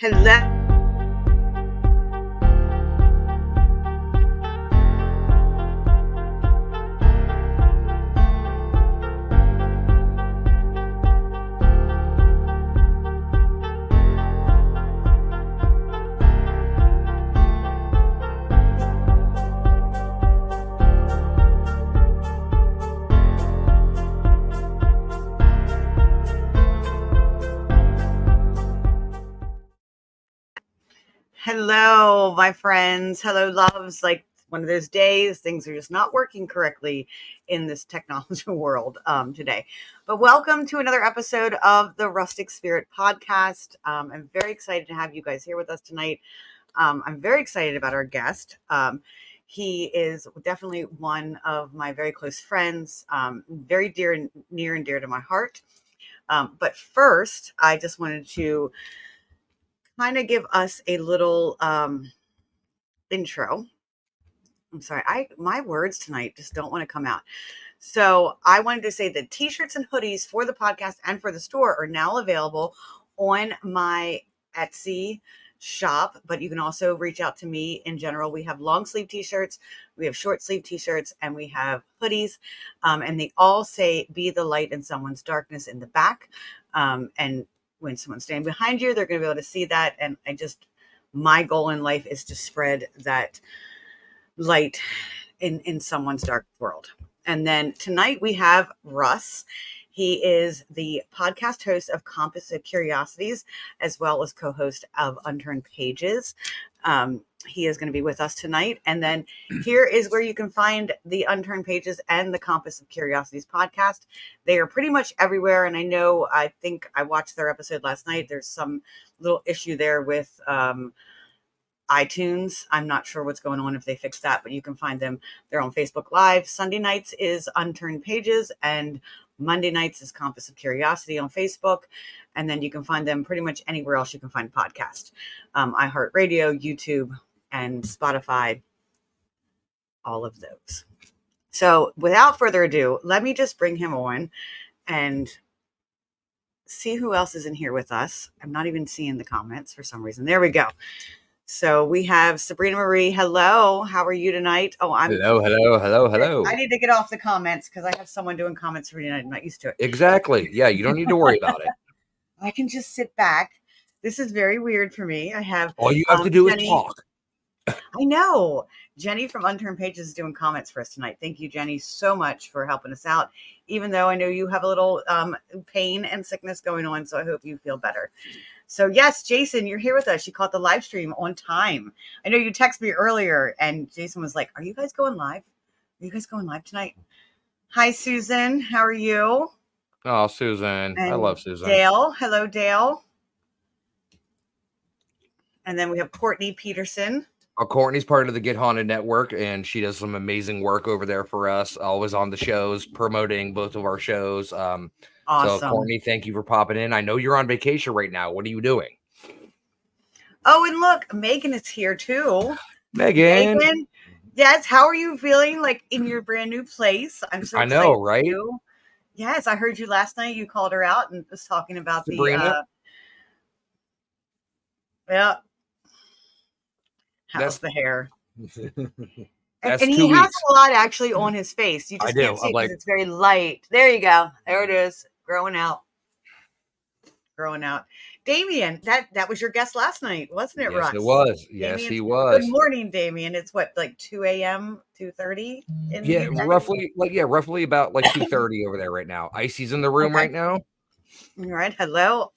Hello. Hello, my friends. Hello, loves. Like one of those days, things are just not working correctly in this technology world today. But welcome to another episode of the Rustic Spirit podcast. I'm very excited to have you guys here with us tonight. I'm very excited about our guest. He is definitely one of my very close friends, very near and dear to my heart. But first, I just wanted to kind of give us a little intro. I'm sorry, my words tonight just don't want to come out. So I wanted to say that t-shirts and hoodies for the podcast and for the store are now available on my Etsy shop, but you can also reach out to me in general. We have long sleeve t-shirts, we have short sleeve t-shirts, and we have hoodies. And they all say "Be the light in someone's darkness" in the back. And when someone's standing behind you, they're going to be able to see that. And my goal in life is to spread that light in someone's dark world. And then tonight we have Russ. He is the podcast host of Compass of Curiosities, as well as co-host of Unturned Pages. He is going to be with us tonight. And then here is where you can find the Unturned Pages and the Compass of Curiosities podcast. They are pretty much everywhere. And I think I watched their episode last night. There's some little issue there with iTunes. I'm not sure what's going on if they fixed that, but you can find them. They're on Facebook Live. Sunday nights is Unturned Pages, and Monday nights is Compass of Curiosity on Facebook. And then you can find them pretty much anywhere else you can find podcasts. iHeartRadio, YouTube, and Spotify, all of those. So without further ado, let me just bring him on and see who else is in here with us. I'm not even seeing the comments for some reason. There we go. So we have Sabrina Marie. Hello. How are you tonight? Hello. I need to get off the comments because I have someone doing comments for me and I'm not used to it. Exactly. Yeah, you don't need to worry about it. I can just sit back. This is very weird for me. I have all you have to do is talk. I know. Jenny from Unturned Pages is doing comments for us tonight. Thank you, Jenny, so much for helping us out. Even though I know you have a little pain and sickness going on, so I hope you feel better. So yes, Jason, you're here with us. You caught the live stream on time. I know you texted me earlier and Jason was like, are you guys going live? Are you guys going live tonight? Hi, Susan. How are you? Oh, Susan. I love Susan. Dale. Hello, Dale. And then we have Courtney Peterson. Courtney's part of the Get Haunted Network, and she does some amazing work over there for us, always on the shows, promoting both of our shows. Awesome. So, Courtney, thank you for popping in. I know you're on vacation right now. What are you doing? Oh, and look, Megan is here too. Megan. Yes, how are you feeling like in your brand new place? I'm so excited. I know, right? Yes, I heard you last night. You called her out and was talking about Sabrina? How's the hair? And he has a lot actually on his face. You just can't see it because it's very light. There you go. There it is. Growing out. Damien, that was your guest last night, wasn't it, Russ? Yes, it was. Yes, he was. Good morning, Damien. It's what, like 2 a.m., 2:30? Yeah, roughly about like 2:30 over there right now. Icy's in the room right now. All right. Hello.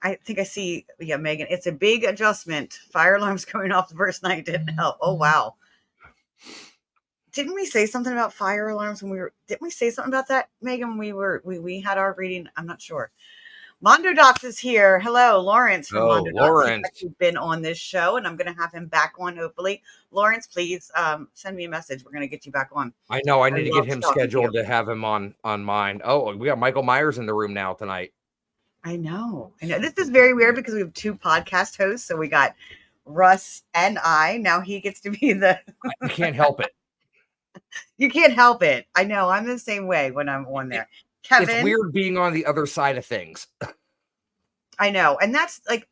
I think I see, Megan. It's a big adjustment. Fire alarms going off the first night didn't help. Oh, wow. Didn't we say something about fire alarms didn't we say something about that, Megan, when we had our reading? I'm not sure. Mondo Docs is here. Hello, Lawrence from Mondo Docs. Lawrence. He's been on this show, and I'm going to have him back on, hopefully. Lawrence, please send me a message. We're going to get you back on. I know. I need to get him scheduled to have him on mine. Oh, we got Michael Myers in the room now tonight. I know. This is very weird because we have two podcast hosts. So we got Russ and I. Now he gets to be I can't help it. You can't help it. I know. I'm the same way when I'm on there. Kevin. It's weird being on the other side of things. I know. And that's like,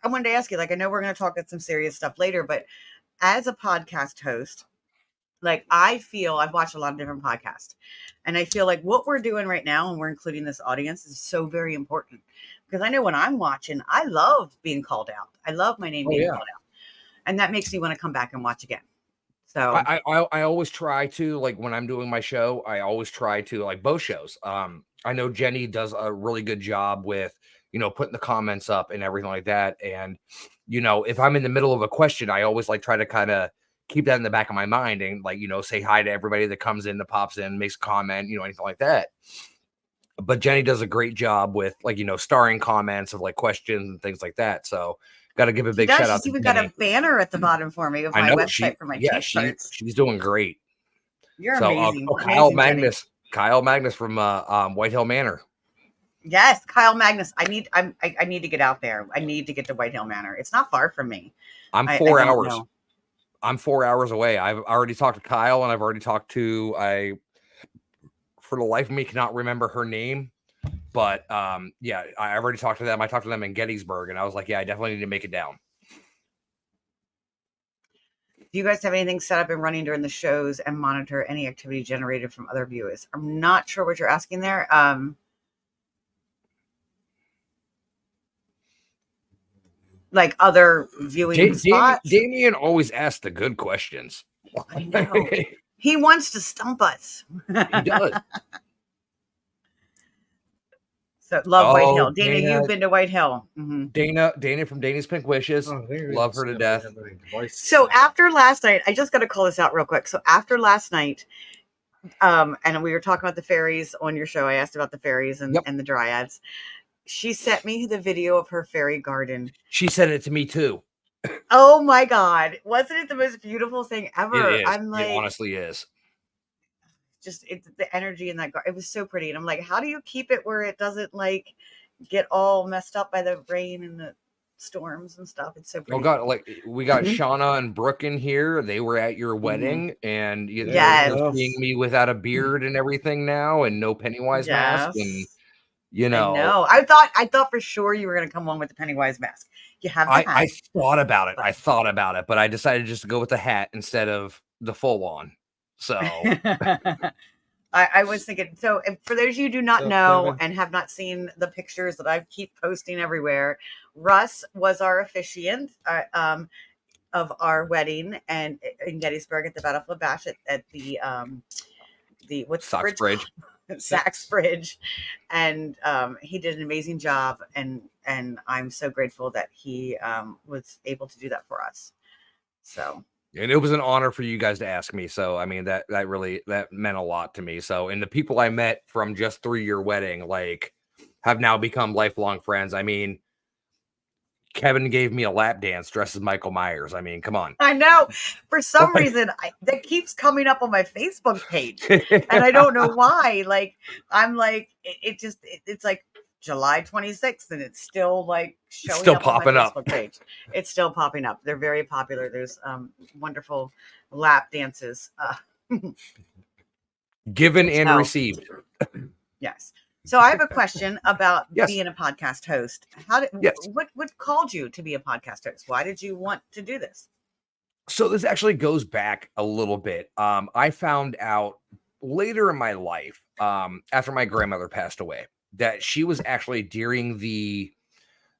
I wanted to ask you, like, I know we're going to talk about some serious stuff later, but as a podcast host, like, I feel I've watched a lot of different podcasts, and I feel like what we're doing right now, and we're including this audience, is so very important because I know when I'm watching, I love being called out. I love my name Oh being yeah. called out, and that makes me want to come back and watch again. So, I always try to, like, when I'm doing my show, I always try to, like, both shows. I know Jenny does a really good job with, putting the comments up and everything like that. And, if I'm in the middle of a question, I always like try to kind of keep that in the back of my mind and, like, say hi to everybody that comes in, that pops in, makes a comment, anything like that. But Jenny does a great job with, like, starring comments of, like, questions and things like that. So got to give a she big does. shout out She's to even got a Jenny. banner at the bottom for me of I my know website for my yeah, t-shirts. she's doing great. You're So, amazing, Kyle amazing, Jenny. Magnus, from White Hill Manor. Yes, Kyle Magnus. I need to get out there. I need to get to White Hill Manor. It's not far from me. I'm I 4 don't hours. know. I'm 4 hours away. I've already talked to Kyle, and I've already talked to for the life of me cannot remember her name, but yeah, I've already talked to them. I talked to them in Gettysburg, and I was like, yeah, I definitely need to make it down. Do you guys have anything set up and running during the shows and monitor any activity generated from other viewers? I'm not sure what you're asking there. Like other viewing spots. Damien always asks the good questions. I know. He wants to stump us. He does. So love White Oh, Hill. Dana, you've been to White Hill. Mm-hmm. Dana from Dana's Pink Wishes. Love her to death. So after last night, I just got to call this out real quick. So after last night, and we were talking about the fairies on your show. I asked about the fairies and, Yep. and the dryads. She sent me the video of her fairy garden. She sent it to me too. Oh my God. Wasn't it the most beautiful thing ever? It is. I'm like, it honestly is. just the energy in that garden. It was so pretty. And I'm like, how do you keep it where it doesn't like get all messed up by the rain and the storms and stuff? It's so Oh pretty. God, like we got Shauna and Brooke in here. They were at your wedding, and Yes. they're seeing me without a beard and everything now, and no Pennywise mask, and Yes. I know. I thought for sure you were going to come on with the Pennywise mask. You have the I hat. thought about it. I thought about it, but I decided just to go with the hat instead of the full on. So I was thinking. So, for those of you who do not know and have not seen the pictures that I keep posting everywhere, Russ was our officiant of our wedding and in Gettysburg at the Battlefield Bash at the what's the Sox bridge? Bridge. Sachs Bridge, and he did an amazing job, and I'm so grateful that he was able to do that for us. So, and it was an honor for you guys to ask me. So I mean that really meant a lot to me. So, and the people I met from just through your wedding, like, have now become lifelong friends. I mean, Kevin gave me a lap dance dressed as Michael Myers. I mean, come on. I know for some reason that keeps coming up on my Facebook page, and I don't know why. Like, I'm like, it's like July 26th, and it's still like showing still up on my popping up. Facebook page. It's still popping up. They're very popular. There's wonderful lap dances. Given and received. Yes. So I have a question about Yes. being a podcast host. What called you to be a podcast host? Why did you want to do this? So this actually goes back a little bit. I found out later in my life, after my grandmother passed away, that she was actually during the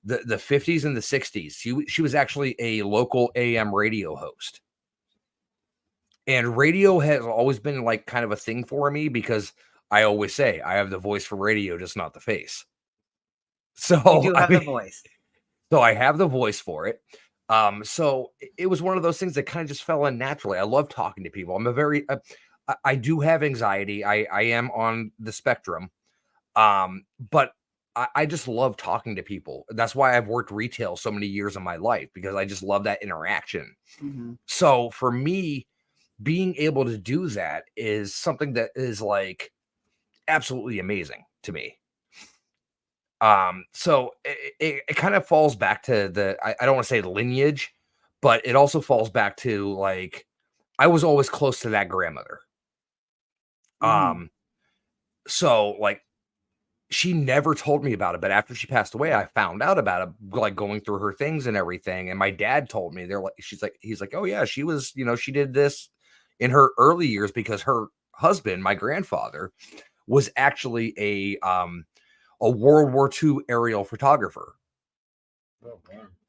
50s and the 60s. She was actually a local AM radio host. And radio has always been like kind of a thing for me because I always say I have the voice for radio, just not the face. So You do have the voice. So I have the voice for it. So it was one of those things that kind of just fell in naturally. I love talking to people. I'm a very, I do have anxiety. I am on the spectrum. But I just love talking to people. That's why I've worked retail so many years of my life, because I just love that interaction. Mm-hmm. So for me, being able to do that is something that is like absolutely amazing to me. So it kind of falls back to I don't want to say lineage, but it also falls back to, like, I was always close to that grandmother. Mm-hmm. So, like, she never told me about it, but after she passed away, I found out about it, like going through her things and everything. And my dad told me, he's like, oh yeah, she was, she did this in her early years because her husband, my grandfather, was actually a World War II aerial photographer.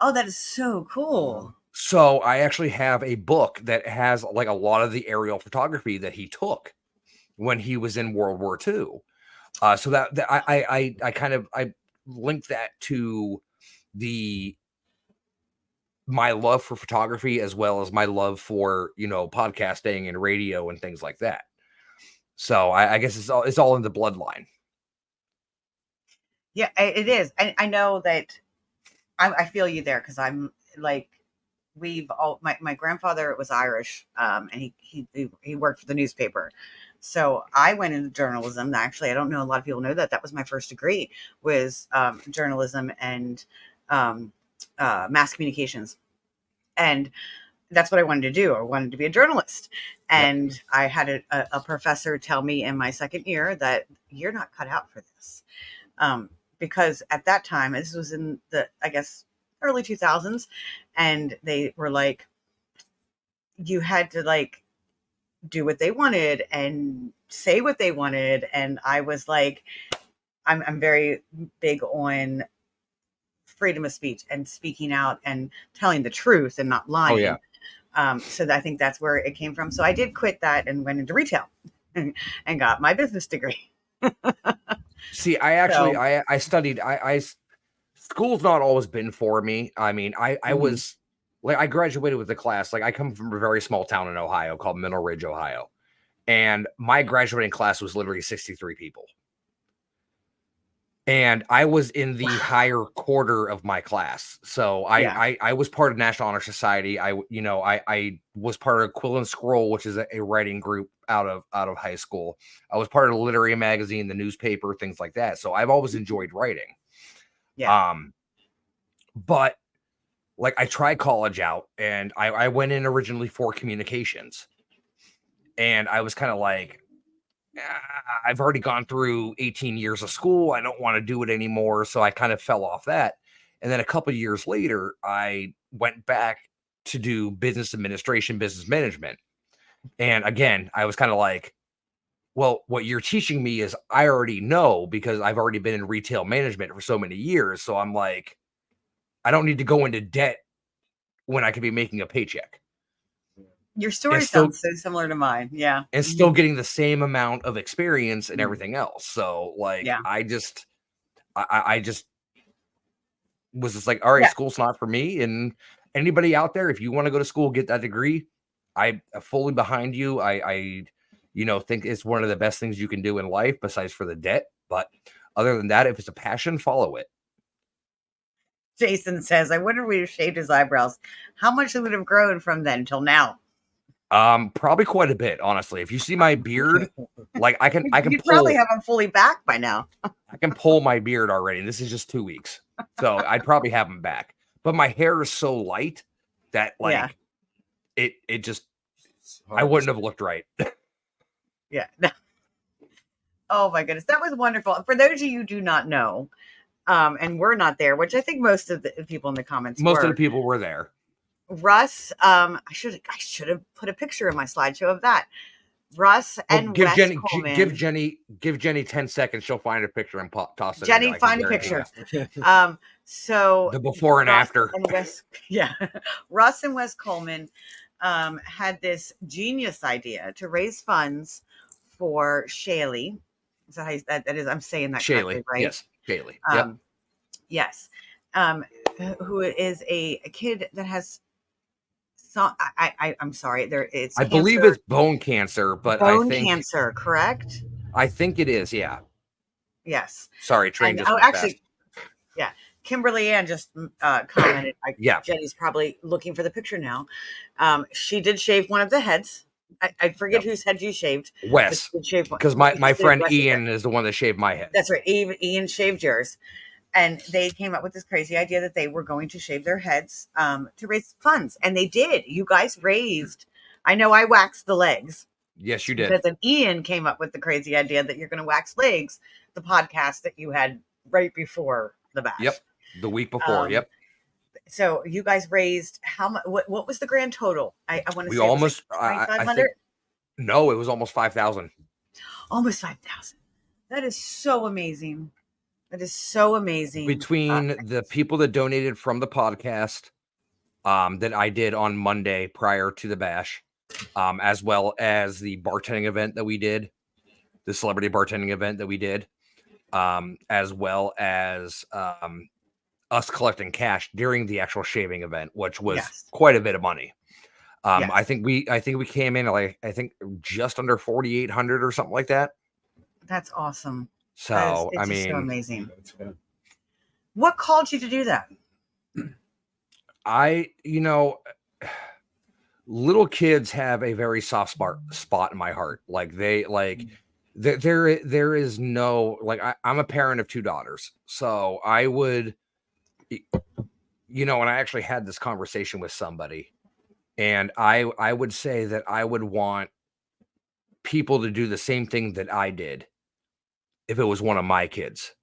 Oh, that is so cool. So I actually have a book that has like a lot of the aerial photography that he took when he was in World War II. So that I kind of I linked that to the my love for photography as well as my love for podcasting and radio and things like that. So I guess it's all in the bloodline. Yeah, it is. I know that I feel you there because I'm like we've all my grandfather was Irish, and he worked for the newspaper. So I went into journalism. Actually, I don't know a lot of people know that was my first degree was journalism and um, mass communications, and that's what I wanted to do. I wanted to be a journalist, Yep. and I had a professor tell me in my second year that you're not cut out for this, because at that time, this was in the I guess early 2000s, and they were like, you had to like do what they wanted and say what they wanted. And I was like, I'm very big on freedom of speech and speaking out and telling the truth and not Oh yeah. lying. So I think that's where it came from. So I did quit that and went into retail and got my business degree. See, I actually So I studied school's not always been for me. I mean, I mhm, was like I graduated with a class. Like I come from a very small town in Ohio called Middle Ridge, Ohio. And my graduating class was literally 63 people. And I was in the wow, higher quarter of my class. So I yeah, I, I was part of National Honor Society. I was part of Quill and Scroll, which is a writing group out of high school. I was part of the literary magazine, the newspaper, things like that. So I've always enjoyed writing. yeah. Um, but like I tried college out and I went in originally for communications. And I was kind of like, I've already gone through 18 years of school. I don't want to do it anymore. So I kind of fell off that. And then a couple of years later, I went back to do business administration, business management. And again, I was kind of like, well, what you're teaching me is I already know because I've already been in retail management for so many years. So I'm like, I don't need to go into debt when I could be making a paycheck Your and story still sounds so similar to mine. Yeah. and still getting the same amount of experience and Mhm. everything else. So like Yeah. I just was just like, all right, Yeah. school's not for me. And anybody out there, if you want to go to school, get that degree, I am fully behind you. I think it's one of the best things you can do in life besides for the debt. But other than that, if it's a passion, follow it. Jason says, I wonder if we'd have shaved his eyebrows. How much they would have grown from then till now? Probably quite a bit, honestly. If you see my beard, like I can You'd probably pull have them fully back by now. I can pull my beard already. And this is just 2 weeks. So I'd probably have them back. But my hair is so light that Yeah. like it just I wouldn't have looked right. Yeah. Oh my goodness. That was wonderful. For those of you who do not know, and we're not there, which I think most of the people in the comments Most of the were, people were there. Russ, I should have put a picture in my slideshow of that. Russ Well, and Wes Coleman. Give Jenny 10 seconds. She'll find a picture and toss it in there. Jenny, I can find a guarantee picture. you. So The before and Russ after. and Wes, yeah, Russ and Wes Coleman had this genius idea to raise funds for Shaley. Is that, that is, I'm saying that correctly, Shaylee. right? Yes. Shaylee. Yep. Um, yes. Um, who is a kid that has some, I'm sorry, there it's I believe cancer, it's bone cancer, but bone cancer, correct? I think it is. Yeah. Yes. Sorry, train And just oh, went fast. actually, yeah. Kimberly Ann just commented. Yeah. Jenny's probably looking for the picture now. She did shave one of the heads. I forget Yep. whose head you shaved, but she Wes. did shave one. Because Well, my she did friend Wes's head. Ian is the one that shaved my head. That's right. Ian shaved yours. And they came up with this crazy idea that they were going to shave their heads to raise funds. And they did. You guys raised, I know I waxed the legs, Yes, you did. but then Ian came up with the crazy idea that you're going to wax legs the podcast that you had right before the Yep. bash. The week before. Um, Yep. so you guys raised how much? What was the grand total? I want to We say it was like almost, I 2,500, think, no, it was almost 5,000 almost 5,000. That is so amazing. That is so amazing. between the people that donated from the podcast that I did on Monday prior to the bash, as well as the bartending event that we did, the celebrity bartending event that we did, as well as us collecting cash during the actual shaving event, which was Yes. quite a bit of money. Yes. I think we came in like I think just under 4,800 or something like that. That's awesome. So It's I just so mean, amazing. What called you to do that? little kids have a very soft spot in my heart. Like there is no like I'm a parent of two daughters, so I would, and I actually had this conversation with somebody, and I would say that I would want people to do the same thing that I did if it was one of my kids.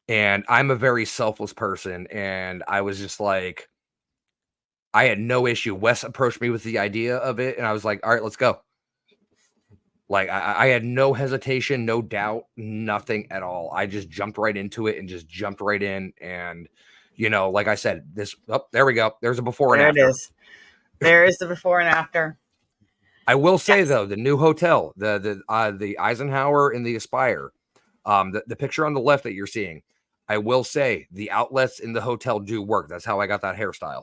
And I'm a very selfless person, and I was just like, I had no issue. Wes approached me with the idea of it, and I was like, all right, let's go. Like I had no hesitation, no doubt, nothing at all. I just jumped right into it and just jumped right in. And, like I said, there we go. There's a before and There it after. is. There is the before and after. I will say Yes. though, the new hotel, the Eisenhower and the Aspire, the picture on the left that you're seeing, I will say the outlets in the hotel do work. That's how I got that hairstyle.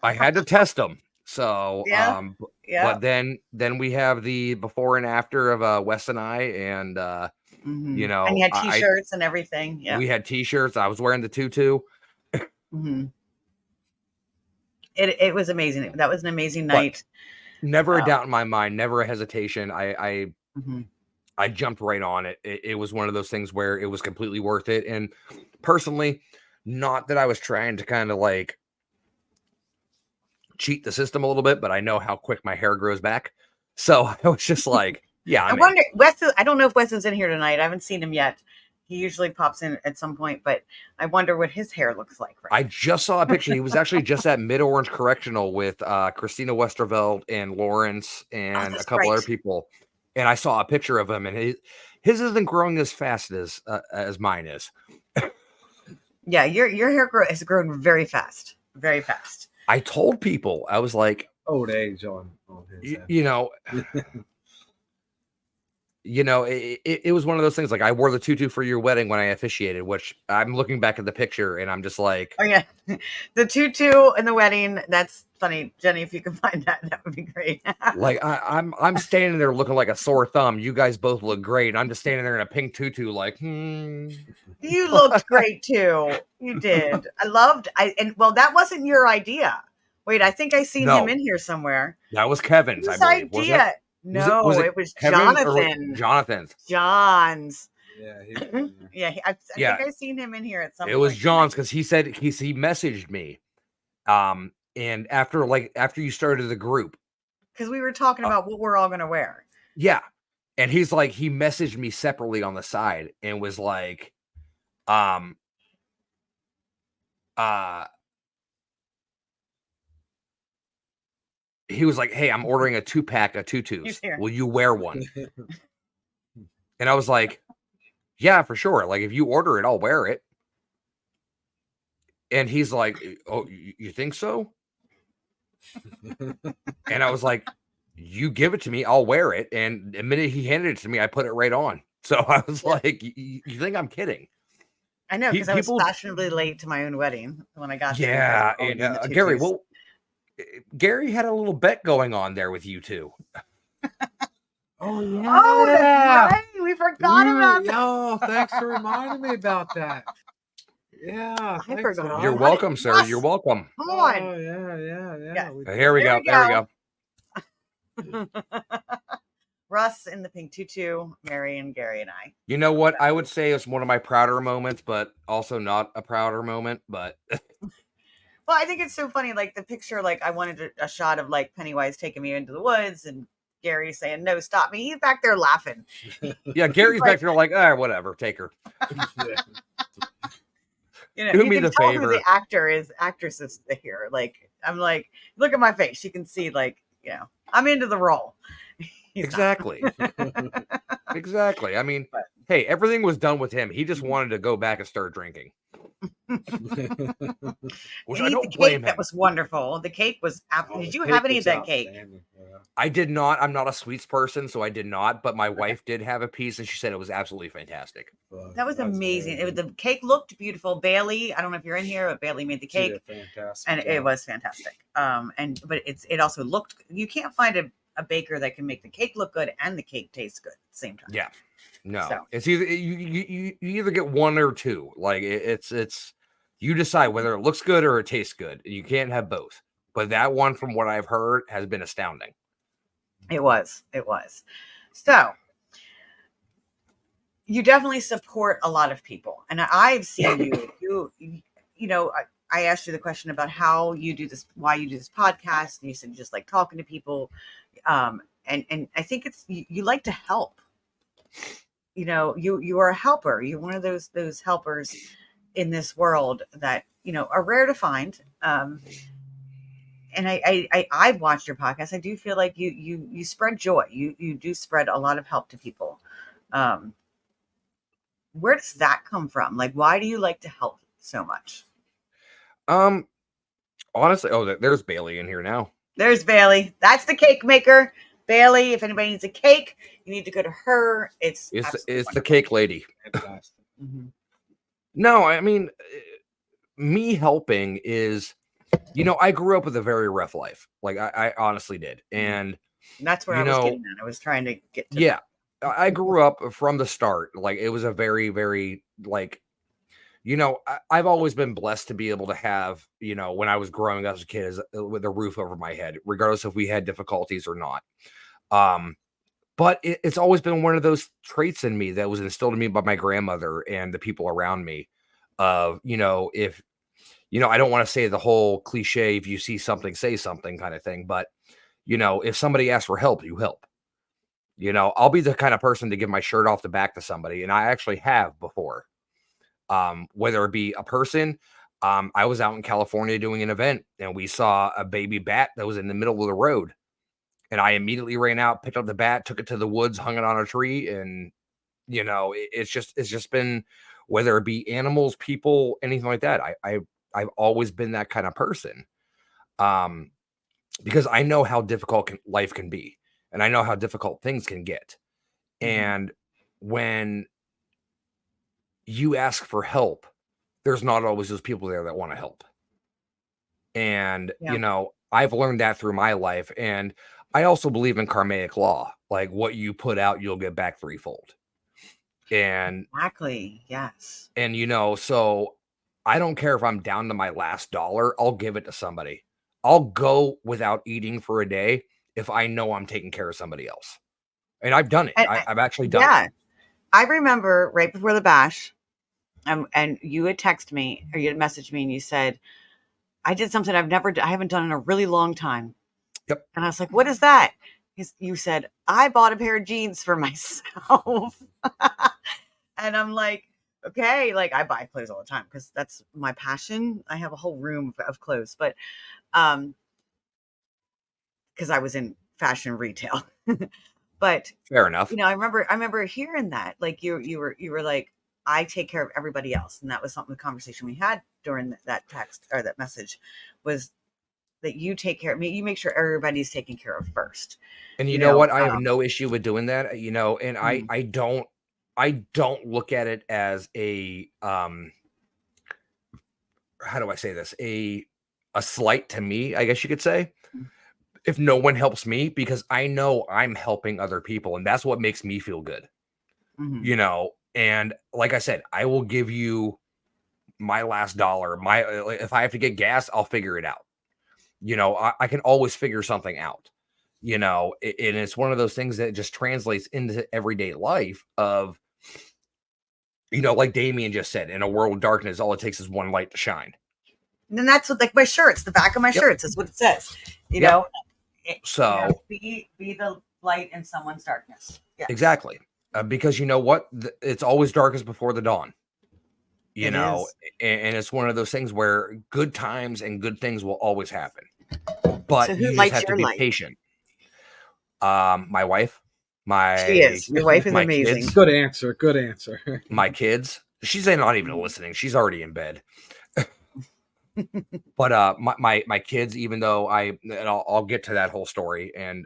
I had to test them. So, Yeah. Yeah. but then we have the before and after of Wes and I, and And you had T-shirts and everything. Yeah. we had T-shirts. I was wearing the tutu. Mm-hmm. It was amazing. That was an amazing night. Never a doubt in my mind, never a hesitation. Mm-hmm. I jumped right on it. It was one of those things where it was completely worth it. And personally, not that I was trying to kind of like cheat the system a little bit, but I know how quick my hair grows back. So I was just like, yeah, I wonder, Wes. I don't know if Wes is in here tonight. I haven't seen him yet. He usually pops in at some point, but I wonder what his hair looks like. I just saw a picture. He was actually just at Mid Orange Correctional with Christina Westerveld and Lawrence and a couple other people. And I saw a picture of him, and his isn't growing as fast as mine is. Yeah, your hair has grown very fast, very fast. I told people, I was like, old age on his it was one of those things. Like I wore the tutu for your wedding when I officiated, which I'm looking back at the picture and I'm just like, oh yeah, the tutu and the wedding. That's funny, Jenny. If you can find that, that would be great. like I'm standing there looking like a sore thumb. You guys both look great. And I'm just standing there in a pink tutu, like, You looked great too. You did. Well, that wasn't your idea. Wait, I think I seen him in here somewhere. That was Kevin's, Whose I believe. idea? No, it was Jonathan. Jonathan's. John's. Yeah. I think I seen him in here at some point. It was John's because he said he messaged me. And after you started the group. Because we were talking about what we're all gonna wear. Yeah. And he's like, he messaged me separately on the side and was like, he was like, hey, I'm ordering a 2-pack of tutus. Will you wear one? And I was like, yeah, for sure. Like, if you order it, I'll wear it. And he's like, oh, you think so? And I was like, you give it to me, I'll wear it. And the minute he handed it to me, I put it right on. So I was like, you think I'm kidding? I know, because I was fashionably late to my own wedding when I got there. Yeah, and Gary, Gary had a little bet going on there with you two. Oh yeah. Oh, that's right. We forgot about that. Oh, thanks for reminding me about that. Yeah, I forgot. You're welcome, sir. You're welcome. Come on. Oh yeah. Here we go. There we go. Russ in the pink tutu, Mary and Gary and I. You know what? I would say it's one of my prouder moments, but also not a prouder moment. But well, I think it's so funny. Like the picture, like I wanted a shot of like Pennywise taking me into the woods and Gary's saying, "No, stop me." He's back there laughing. Yeah, Gary's back there like, whatever, take her. You know, Do you me can the tell who the favor. actress is here. Like, I'm like, look at my face. You can see, like, you know, I'm into the role. He's Exactly. Exactly. I mean, But- hey, everything was done with him. He just wanted to go back and start drinking. Which I Eat the don't blame cake. That him. was wonderful. The cake was. Did you have any of that cake? I did not. I'm not a sweets person, so I did not. But my wife did have a piece, and she said it was absolutely fantastic. That was amazing. The cake looked beautiful. Bailey, I don't know if you're in here, but Bailey made the cake, and it was fantastic. But it also looked. You can't find a baker that can make the cake look good and the cake taste good at the same time. Yeah. No, So. it's either you either get one or two. Like it's you decide whether it looks good or it tastes good. You can't have both. But that one, from what I've heard, has been astounding. It was. So you definitely support a lot of people, and I've seen you know, I asked you the question about how you do this, why you do this podcast, and you said you just like talking to people, and I think it's you like to help. You know, you are a helper. You're one of those helpers in this world that, you know, are rare to find. And I've watched your podcast. I do feel like you spread joy. You do spread a lot of help to people. Where does that come from? Like, why do you like to help so much? Honestly, there's Bailey in here now. There's Bailey. That's the cake maker. Bailey, if anybody needs a cake, you need to go to her. It's the cake lady. Mm-hmm. No, I mean, me helping is, you know, I grew up with a very rough life. Like I honestly did. And that's where I was getting at. I was trying to get to that. I grew up from the start. Like it was a very, very, like, you know, I've always been blessed to be able to have, you know, when I was growing up as a kid, with a roof over my head, regardless if we had difficulties or not. But it's always been one of those traits in me that was instilled in me by my grandmother and the people around me of, you know, if, you know, I don't want to say the whole cliche, if you see something, say something kind of thing. But, you know, if somebody asks for help, you help. You know, I'll be the kind of person to give my shirt off the back to somebody. And I actually have before. Whether it be a person, I was out in California doing an event and we saw a baby bat that was in the middle of the road. And I immediately ran out, picked up the bat, took it to the woods, hung it on a tree. And, you know, it's just been, whether it be animals, people, anything like that. I've always been that kind of person. Because I know how difficult life can be. And I know how difficult things can get. Mm-hmm. And when you ask for help, there's not always those people there that want to help. And, you know, I've learned that through my life. And I also believe in karmic law, like what you put out, you'll get back threefold. And exactly. Yes. And, you know, so I don't care if I'm down to my last dollar, I'll give it to somebody. I'll go without eating for a day if I know I'm taking care of somebody else. And I've done it. I've actually done it. Yeah. I remember right before the bash, and you had texted me or you had messaged me and you said, I did something I haven't done in a really long time. Yep. And I was like, what is that? You said, I bought a pair of jeans for myself. And I'm like, okay, like I buy clothes all the time because that's my passion. I have a whole room of clothes, but because I was in fashion retail. But fair enough. You know, I remember hearing that. Like you were like, I take care of everybody else. And that was something, the conversation we had during that text or that message was that you take care of me. You make sure everybody's taken care of first. And you know what? I have no issue with doing that, you know, and I don't look at it as a, how do I say this? A slight to me, I guess you could say, if no one helps me, because I know I'm helping other people and that's what makes me feel good, you know? And like I said, I will give you my last dollar. If I have to get gas, I'll figure it out. You know, I can always figure something out, you know, and it's one of those things that just translates into everyday life of, you know, like Damien just said, in a world of darkness, all it takes is one light to shine. And then that's what, like my shirts, the back of my shirts is what it says, you know? So be the light in someone's darkness. Yes. Exactly. Because you know what? It's always darkest before the dawn. You It know, is. and it's one of those things where good times and good things will always happen. But So who you just lights have to your be light? patient. My wife, She is. Your wife is my amazing. kids, Good answer. Good answer. my kids. She's not even listening. She's already in bed. But my kids, even though I'll get to that whole story. And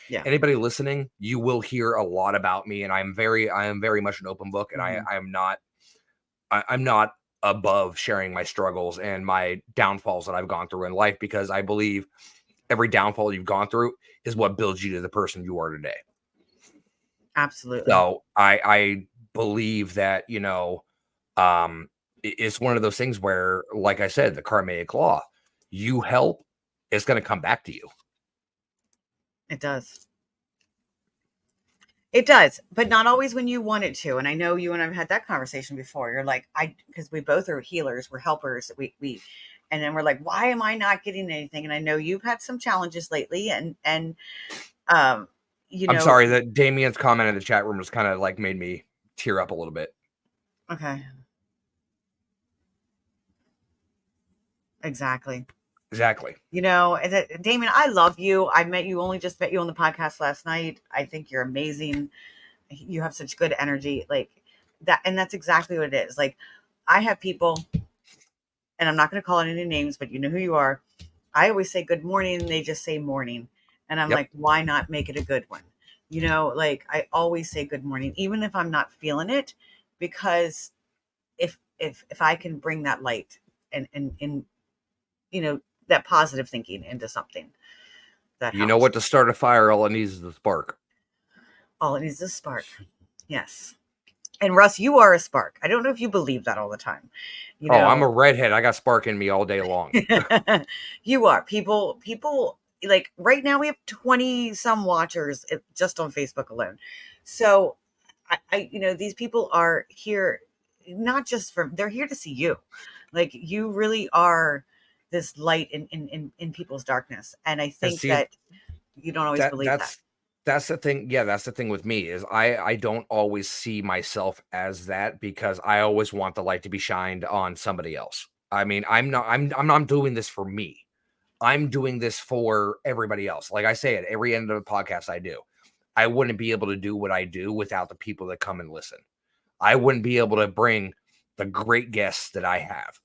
Yeah. anybody listening, you will hear a lot about me, and I am very much an open book, and I'm not above sharing my struggles and my downfalls that I've gone through in life, because I believe every downfall you've gone through is what builds you to the person you are today. Absolutely. So I believe that, it's one of those things where, like I said, the karmic law, you help, it's going to come back to you. It does. It does, but not always when you want it to. And I know you and I've had that conversation before. You're like, because we both are healers, we're helpers. And then we're like, why am I not getting anything? And I know you've had some challenges lately, and um, I'm sorry that Damien's comment in the chat room was kind of like made me tear up a little bit. Okay. Exactly. Damien, I love you. Just met you on the podcast last night. I think you're amazing. You have such good energy, like that. And that's exactly what it is. Like, I have people, and I'm not going to call out any names, but you know who you are. I always say good morning, and they just say morning. And I'm Yep. like, why not make it a good one? Like, I always say good morning, even if I'm not feeling it, because if I can bring that light and that positive thinking into something, that You know helps. what? To start a fire, all it needs is the spark. All it needs is a spark. Yes. And Russ, you are a spark. I don't know if you believe that all the time. I'm a redhead. I got spark in me all day long. You are. People like right now we have 20 some watchers just on Facebook alone. So these people are here not just they're here to see you. Like, you really are this light in people's darkness. And I And think see, that you don't always believe that. that's the thing. Yeah, that's the thing with me, is I don't always see myself as that, because I always want the light to be shined on somebody else. I mean, I'm not doing this for me. I'm doing this for everybody else. Like I say at every end of the podcast I do, I wouldn't be able to do what I do without the people that come and listen. I wouldn't be able to bring the great guests that I have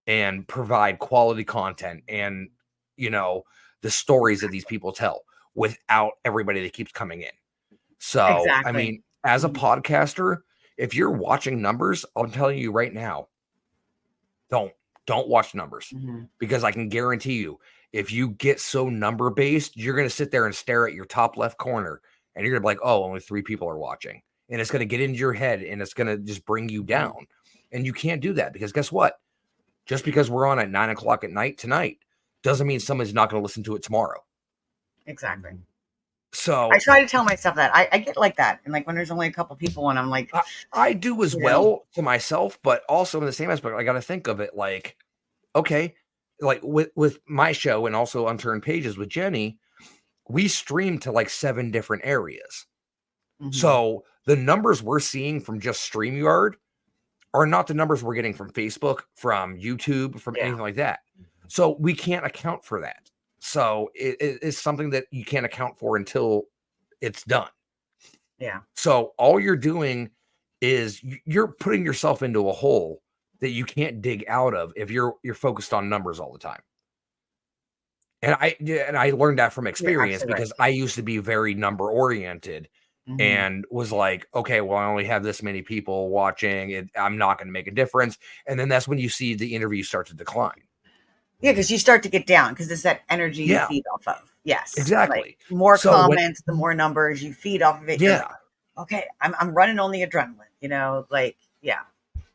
and provide quality content and, the stories that these people tell without everybody that keeps coming in. So, I Exactly. mean, as a Mhm. podcaster, if you're watching numbers, I'm telling you right now, don't watch numbers, Mhm. because I can guarantee you, if you get so number based, you're going to sit there and stare at your top left corner, and you're going to be like, oh, only 3 people are watching. And it's going to get into your head, and it's going to just bring you down. And you can't do that, because guess what? Just because we're on at 9:00 at night tonight doesn't mean somebody's not going to listen to it tomorrow. Exactly. I So try to tell myself that. I get like that. And like when there's only a couple people and I'm like, I do as well to myself, but also in the same aspect, I got to think of it like, okay, like with my show and also Unturned Pages with Jenny, we stream to like 7 different areas. mhm. So the numbers we're seeing from just StreamYard are not the numbers we're getting from Facebook, from YouTube, from Yeah. anything like that. So we can't account for that. So it's something that you can't account for until it's done. Yeah. So all you're doing is you're putting yourself into a hole that you can't dig out of if you're focused on numbers all the time. And I learned that from You're experience, absolutely right. because I used to be very number oriented and was like, okay, well, I only have this many people watching it. I'm not going to make a difference. And then that's when you see the interview start to decline. Yeah, because you start to get down because it's that energy you Yeah, feed off of. Yes. Like exactly. more So comments, the more numbers you feed off of it. You're like, yeah. okay, I'm running on the adrenaline, like, yeah.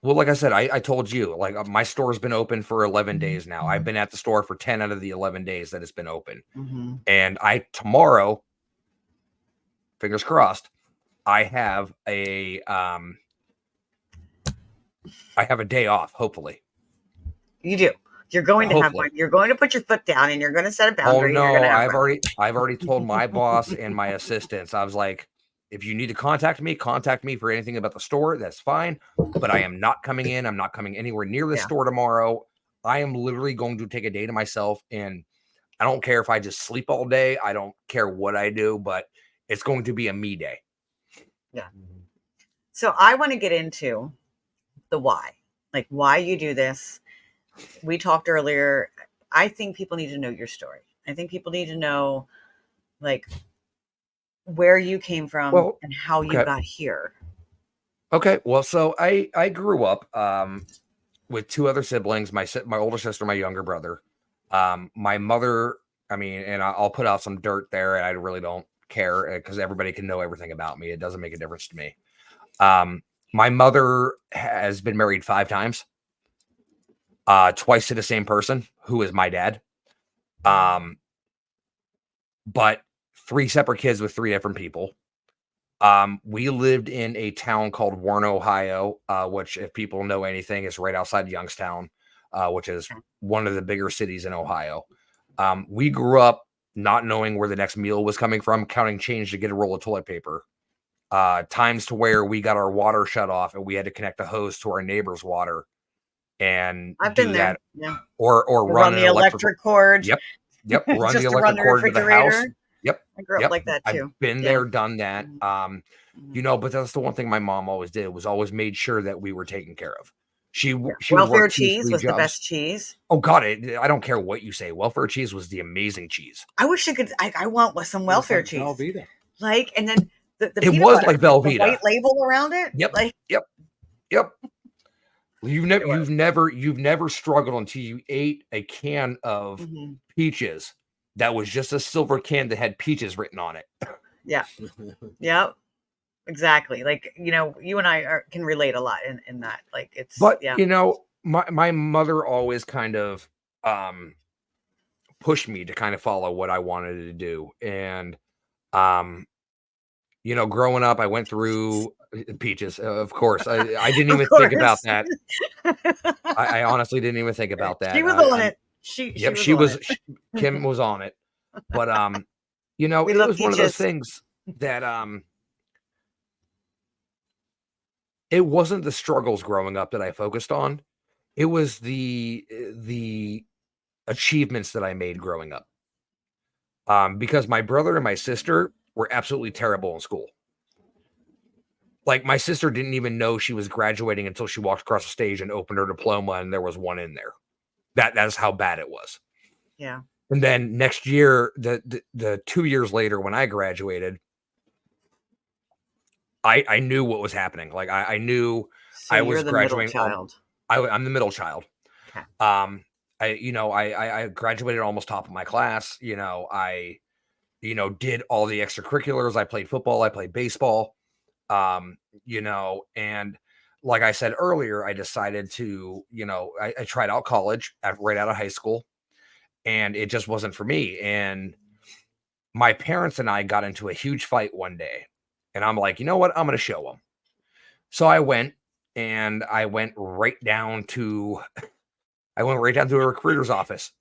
Well, like I said, I told you, like, my store's been open for 11 days now. I've been at the store for 10 out of the 11 days that it's been open. Mm-hmm. And tomorrow, fingers crossed, I have a day off, hopefully. You do. You're going to have Hopefully. one. You're going to put your foot down and you're going to set a Oh boundary and you're going no, to have I've already told my boss and my assistants. I was like, if you need to contact me for anything about the store. That's fine. But I am not coming in. I'm not coming anywhere near the Yeah. store tomorrow. I am literally going to take a day to myself, and I don't care if I just sleep all day. I don't care what I do, but it's going to be a me day. Yeah. So I want to get into the why, like why you do this. We talked earlier. I think people need to know your story. I think people need to know like where you came from Well, and how you okay. got here. Okay. Well, so I grew up with two other siblings, my older sister, my younger brother. My mother, I mean, and I'll put out some dirt there, and I really don't care because everybody can know everything about me. It doesn't make a difference to me. My mother has been married 5 times, twice to the same person, who is my dad. But 3 separate kids with 3 different people. We lived in a town called Warren, Ohio, which, if people know anything, is right outside Youngstown, which is one of the bigger cities in Ohio. We grew up not knowing where the next meal was coming from, counting change to get a roll of toilet paper. Times to where we got our water shut off and we had to connect a hose to our neighbor's water and I've do been there. that, Yeah. or run Run an the electrical. electric cord Yep, run the just to run electric the cord to the house. refrigerator. Yep, I grew up yep. like that I've too. been Yeah. there, done that. But that's the one thing my mom always did, was always made sure that we were taken care of. She would Welfare work 2, cheese 3 was the jobs. best cheese. Oh God, I don't care what you say. Welfare cheese was the amazing cheese. I wish you could. I want some welfare cheese. Velveeta. Like, and then the It peanut was butter, like the Velveeta. white label around it. Yep, Like, yep. You've never struggled until you ate a can of peaches that was just a silver can that had peaches written on it. Yeah. Yep. Exactly. Like, you and I can relate a lot in that. Like, it's, But yeah. my mother always kind of pushed me to kind of follow what I wanted to do. And growing up, I went through peaches, of course. I didn't Of even think about course. that. I honestly didn't even think about that. She was on it. She Yep, was on it. Kim was on it. But We it love was one of those peaches. things that it wasn't the struggles growing up that I focused on. It was the achievements that I made growing up. Because my brother and my sister were absolutely terrible in school. Like, my sister didn't even know she was graduating until she walked across the stage and opened her diploma and there was one in there. That's how bad it was. Yeah. And then next year, the 2 years later when I graduated, I knew what was happening. Like, I knew So I you're was the middle graduating. child. I'm the middle child. Okay. I graduated almost top of my class. I did all the extracurriculars. I played football. I played baseball. And like I said earlier, I decided to, I tried out college right out of high school, and it just wasn't for me. And my parents and I got into a huge fight one day, and I'm like, you know what? I'm going to show them. So I went right down to a recruiter's office.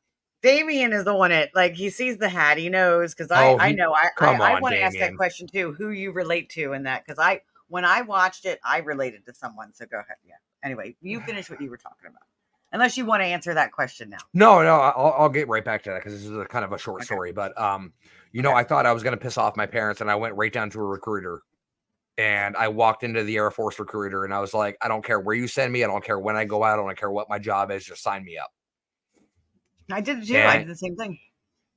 Damien is the one he sees the hat, he knows, because I know I want to ask that question too, who you relate to in that, because when I watched it, I related to someone. So go ahead. Yeah. Anyway, you finish what you were talking about, unless you want to answer that question now. No, I'll get right back to that because this is kind of a short story. But I thought I was going to piss off my parents, and I went right down to a recruiter. And I walked into the Air Force recruiter, and I was like, I don't care where you send me. I don't care when I go out. I don't care what my job is. Just sign me up. I did too. I did the same thing.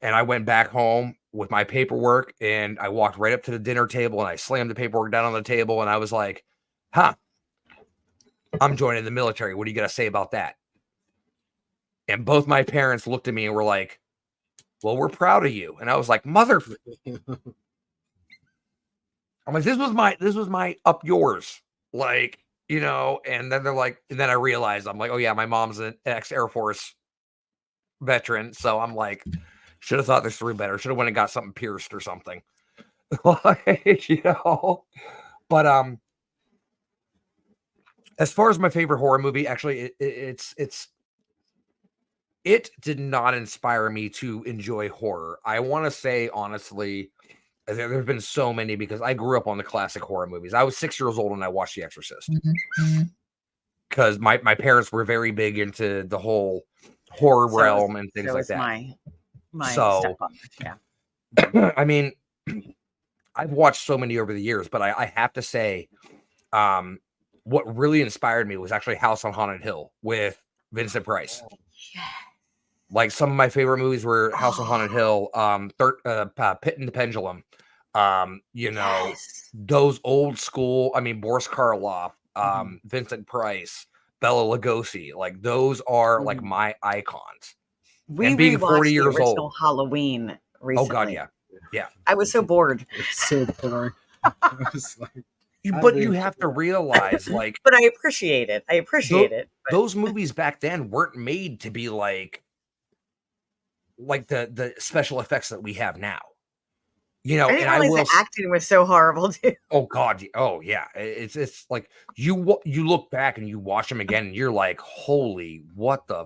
And I went back home with my paperwork, and I walked right up to the dinner table, and I slammed the paperwork down on the table, and I was like, I'm joining the military. What are you going to say about that? And both my parents looked at me and were like, well, we're proud of you. And I was like, mother. I'm like, this was my up yours. Like, and then they're like, and then I realized, I'm like, oh yeah, my mom's an ex-Air Force veteran. So I'm like, should have thought this through better. Should have went and got something pierced or something. But as far as my favorite horror movie, actually, it's it did not inspire me to enjoy horror. I want to say honestly, there's been so many because I grew up on the classic horror movies. I was 6 years old when I watched The Exorcist because my parents were very big into the whole horror realm and things So like is that. my So, stepfather. Yeah. I mean, I've watched so many over the years, but I have to say, what really inspired me was actually House on Haunted Hill with Vincent Price. Yeah. Like some of my favorite movies were House on Haunted Hill, Pit and the Pendulum, you know, Yes. those old school. I mean, Boris Karloff, Vincent Price, Bela Lugosi, like those are like my icons. We And being 40 rewatched the years original old, Halloween oh god, recently. yeah, yeah. I was so bored, It's so boring. I was like, But you have to realize, like, but I appreciate it. I appreciate it. But those movies back then weren't made to be like the special effects that we have now. You I know, didn't and I realize will the acting was so horrible too. oh god, oh yeah. It's like you look back and you watch them again and you're like, "Holy, what the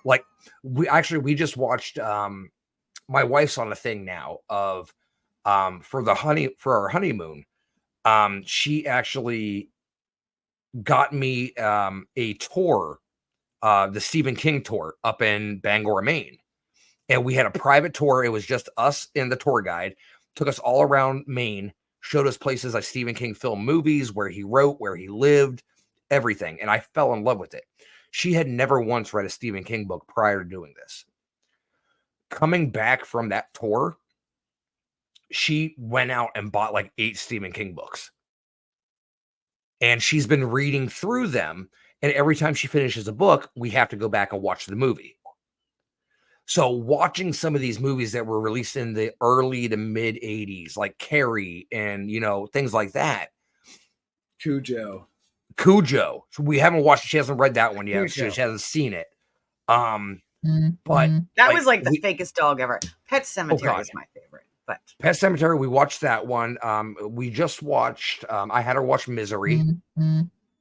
like we just watched my wife's on a thing now of for our honeymoon. She actually got me a tour, the Stephen King tour up in Bangor, Maine. And we had a private tour. It was just us and the tour guide. Took us all around Maine, showed us places like Stephen King film movies, where he wrote, where he lived, everything. And I fell in love with it. She had never once read a Stephen King book prior to doing this. Coming back from that tour, she went out and bought like 8 Stephen King books. And she's been reading through them. And every time she finishes a book, we have to go back and watch the movie. So watching some of these movies that were released in the early to mid 80s, like Carrie and, you know, things like that. Cujo. So we haven't watched it. She hasn't read that one yet. Cujo. She hasn't seen it. But that was like the fakest dog ever. Pet Cemetery is my favorite. But Pet Sematary, we watched that one. We just watched, I had her watch Misery,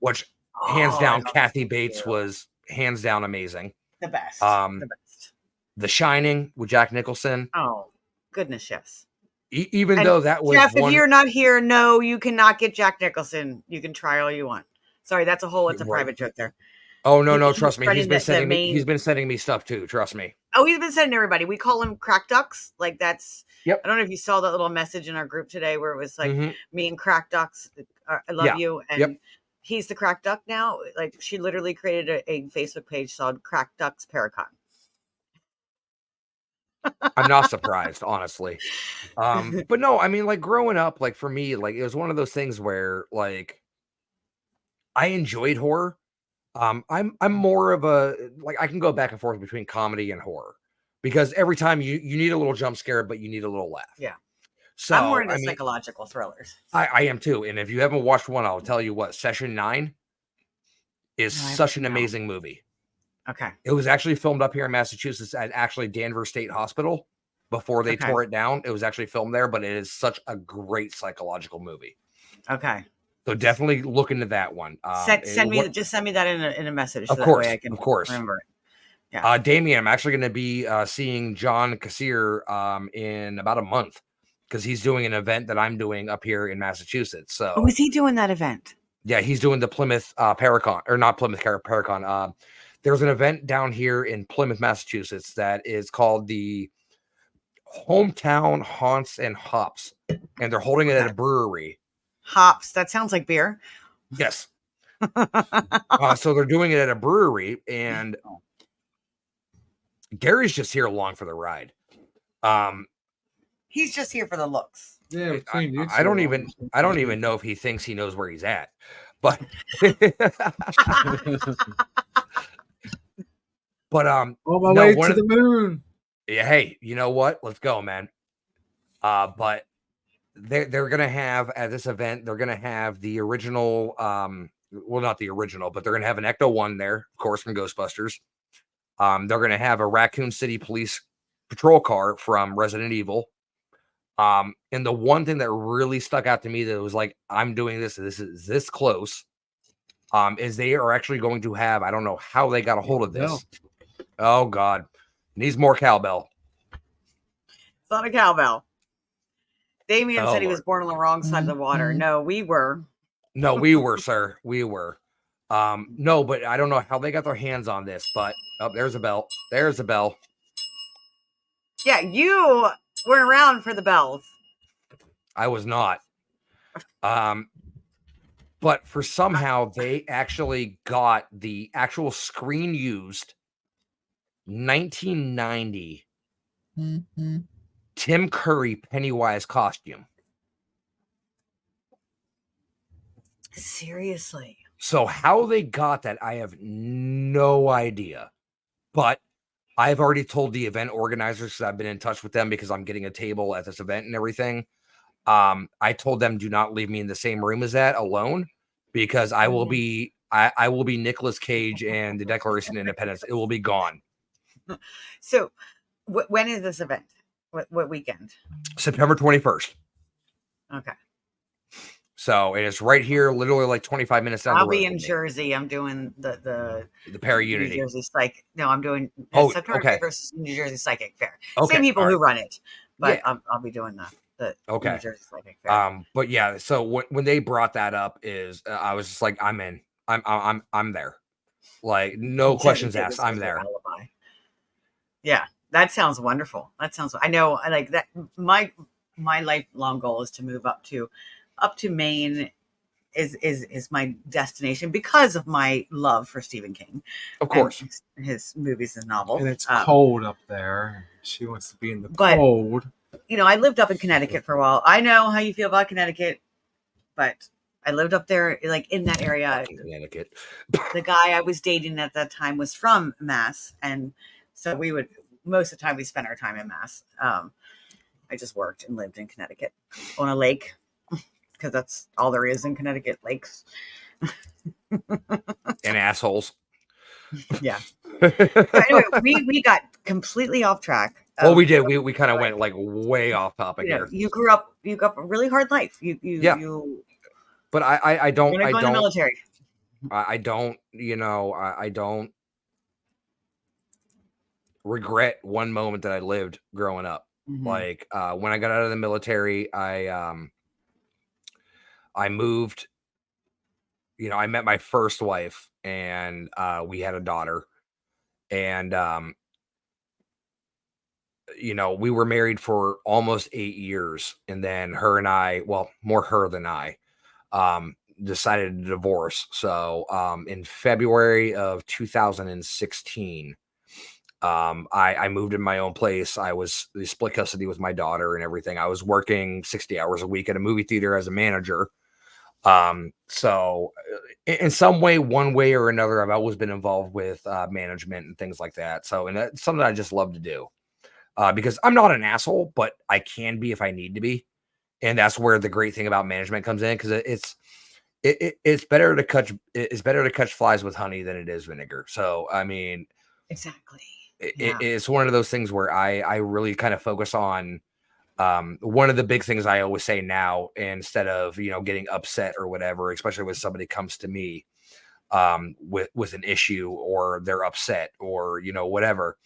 which hands down, Kathy Bates was hands down amazing. The best. The best. The Shining with Jack Nicholson. Oh, goodness, yes. Even though that was Jeff, if you're not here, no, you cannot get Jack Nicholson. You can try all you want. Sorry, it's a private joke there. Oh no, trust me. He's been sending me stuff too. Trust me. Oh, he's been sending everybody. We call him Crack Ducks. Like that's. Yep. I don't know if you saw that little message in our group today where it was like me and Crack Ducks. I love you, and he's the Crack Duck now. Like she literally created a Facebook page called Crack Ducks Paracon. I'm not surprised, honestly. But no, I mean, like growing up, like for me, like it was one of those things where like I enjoyed horror. I'm more of a like I can go back and forth between comedy and horror because every time you need a little jump scare, but you need a little laugh. Yeah. So I'm more into psychological thrillers. I am too. And if you haven't watched one, I'll tell you what, Session 9 is such an amazing movie. Okay. It was actually filmed up here in Massachusetts at actually Danvers State Hospital before they tore it down. It was actually filmed there, but it is such a great psychological movie. Okay. So definitely look into that one. Send me that in a message. Of course, I can remember it. Yeah. Damien, I'm actually going to be seeing John Kassir in about a month because he's doing an event that I'm doing up here in Massachusetts. So, is he doing that event? Yeah, he's doing the Plymouth Paracon, or not Plymouth Paracon. There's an event down here in Plymouth, Massachusetts that is called the Hometown Haunts and Hops, and they're holding it at a brewery. Hops. That sounds like beer. Yes. So they're doing it at a brewery, and Gary's just here along for the ride. He's just here for the looks. Yeah, I don't even know if he thinks he knows where he's at, but on my way to the moon. Yeah, hey, you know what? Let's go, man. But they're gonna have at this event, they're gonna have the original, well, not the original, but they're gonna have an Ecto 1 there, of course, from Ghostbusters. They're gonna have a Raccoon City Police patrol car from Resident Evil. And the one thing that really stuck out to me that was like, I'm doing this is this close, is they are actually going to have, I don't know how they got a hold of this, Oh God, needs more cowbell. It's not a cowbell. Damien Oh said he was Lord. born on the wrong side of the water. No, we were. No, we were, sir. We were. No, but I don't know how they got their hands on this, but oh, there's a bell. There's a bell. Yeah, you weren't around for the bells. I was not. But for somehow they actually got the actual screen used 1990 Tim Curry Pennywise costume. Seriously. So how they got that, I have no idea. But I've already told the event organizers, because I've been in touch with them because I'm getting a table at this event and everything. I told them, do not leave me in the same room as that alone, because I will be Nicolas Cage and the Declaration of Independence. It will be gone. So when is this event? What weekend? September 21st. Okay. So it is right here, literally like 25 minutes down the road. I'll be in Jersey. I'm doing the Para New Unity. Jersey Psychic. No, I'm doing September okay. 21st New Jersey Psychic Fair. Okay. Same people who run it, but Yeah. I'll be doing the Okay. New Jersey Psychic Fair. But yeah, so when they brought that up, is I was just like, I'm in. I'm there. Like, no questions asked. I'm there. Alibi. Yeah, that sounds wonderful. That sounds. I know. I like that. My lifelong goal is to move up to Maine. Is my destination because of my love for Stephen King. Of course. His movies and novels. And it's cold up there. She wants to be in the cold. You know, I lived up in Connecticut for a while. I know how you feel about Connecticut, but I lived up there, like in that area. Connecticut. The guy I was dating at that time was from Mass, and so we would most of the time we spent our time in Mass. I just worked and lived in Connecticut on a lake because that's all there is in Connecticut, lakes and assholes. Yeah. So anyway, we got completely off track. Well, we did. We kind of went like way off topic here. You grew up a really hard life. You but I don't go in the military. I don't, I don't regret one moment that I lived growing up. Mm-hmm. Like when I got out of the military, I moved, I met my first wife, and we had a daughter, and we were married for almost 8 years, and then her and I, well, more her than I, decided to divorce. So in February of 2016, I moved in my own place. I was split custody with my daughter and everything. I was working 60 hours a week at a movie theater as a manager. So in some way, one way or another, I've always been involved with management and things like that. So, and that's something I just love to do. Because I'm not an asshole, but I can be if I need to be. And that's where the great thing about management comes in, because it's better to catch flies with honey than it is vinegar. So, I mean, exactly. It's one of those things where I really kind of focus on one of the big things I always say now, instead of, getting upset or whatever, especially when somebody comes to me with an issue, or they're upset, or, whatever.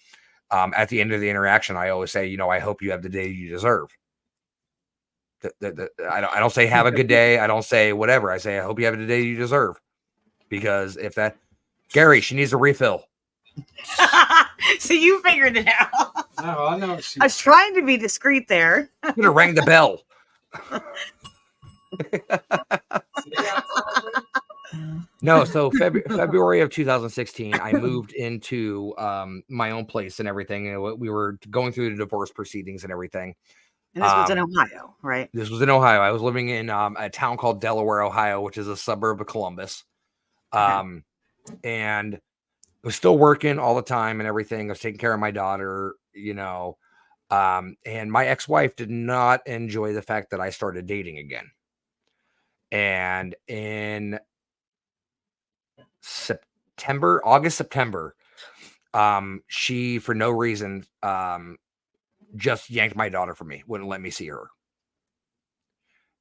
At the end of the interaction, I always say, I hope you have the day you deserve. I don't say have a good day. I don't say whatever. I say, I hope you have the day you deserve. Because if that, Gary, she needs a refill. So you figured it out. No, I know. I was trying to be discreet there. I'm gonna ring the bell. No, so February of 2016, I moved into my own place and everything. And we were going through the divorce proceedings and everything. And this was in Ohio, right? This was in Ohio. I was living in a town called Delaware, Ohio, which is a suburb of Columbus. And I was still working all the time and everything. I was taking care of my daughter, and my ex-wife did not enjoy the fact that I started dating again. And in August, September, she, for no reason, just yanked my daughter from me, wouldn't let me see her.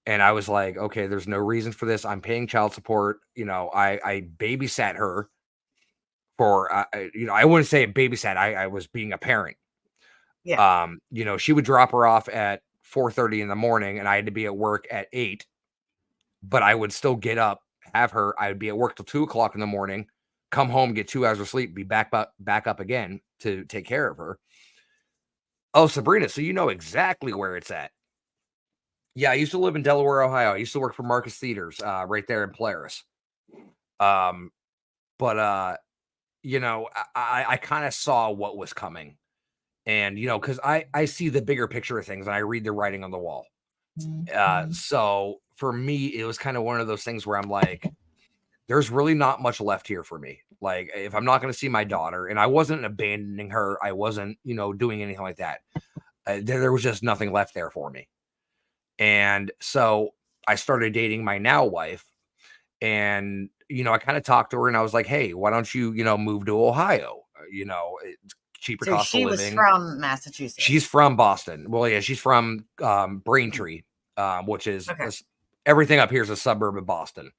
And I was like, okay, there's no reason for this. I'm paying child support. I babysat her for, I wouldn't say a babysat. I was being a parent. Yeah. She would drop her off at 4:30 in the morning and I had to be at work at 8, but I would still get up, have her. I would be at work till 2 o'clock in the morning, come home, get 2 hours of sleep, be back up again to take care of her. Oh, Sabrina, so you know exactly where it's at. Yeah, I used to live in Delaware, Ohio. I used to work for Marcus Theaters, right there in Polaris. Um, but I kind of saw what was coming, and because I see the bigger picture of things and I read the writing on the wall. So for me, it was kind of one of those things where I'm like, there's really not much left here for me. Like, if I'm not going to see my daughter, and I wasn't abandoning her, I wasn't, doing anything like that. There was just nothing left there for me. And so I started dating my now wife, and I kind of talked to her and I was like, hey, why don't you, move to Ohio? It's cheaper So cost of she was living. from Massachusetts. She's from Boston. Well, yeah, she's from Braintree, which is Okay. everything up here is a suburb of Boston.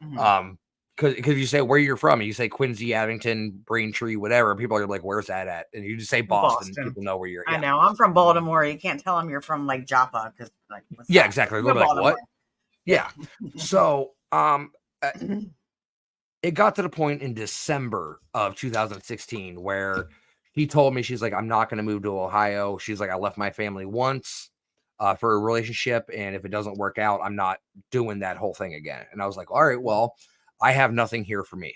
Mhm. Because you say where you're from, and you say Quincy, Abington, Braintree, whatever, people are like, "Where's that at?" And you just say Boston, Boston. people know where you're. I Yeah, know. I'm from Baltimore. You can't tell them you're from like Joppa because like what's yeah, that? exactly. I'm They'll from be like, Baltimore. "What?" Yeah. So, it got to the point in December of 2016 where he told me, she's like, I'm not going to move to Ohio. She's like, I left my family once for a relationship, and if it doesn't work out, I'm not doing that whole thing again. And I was like, all right, well, I have nothing here for me.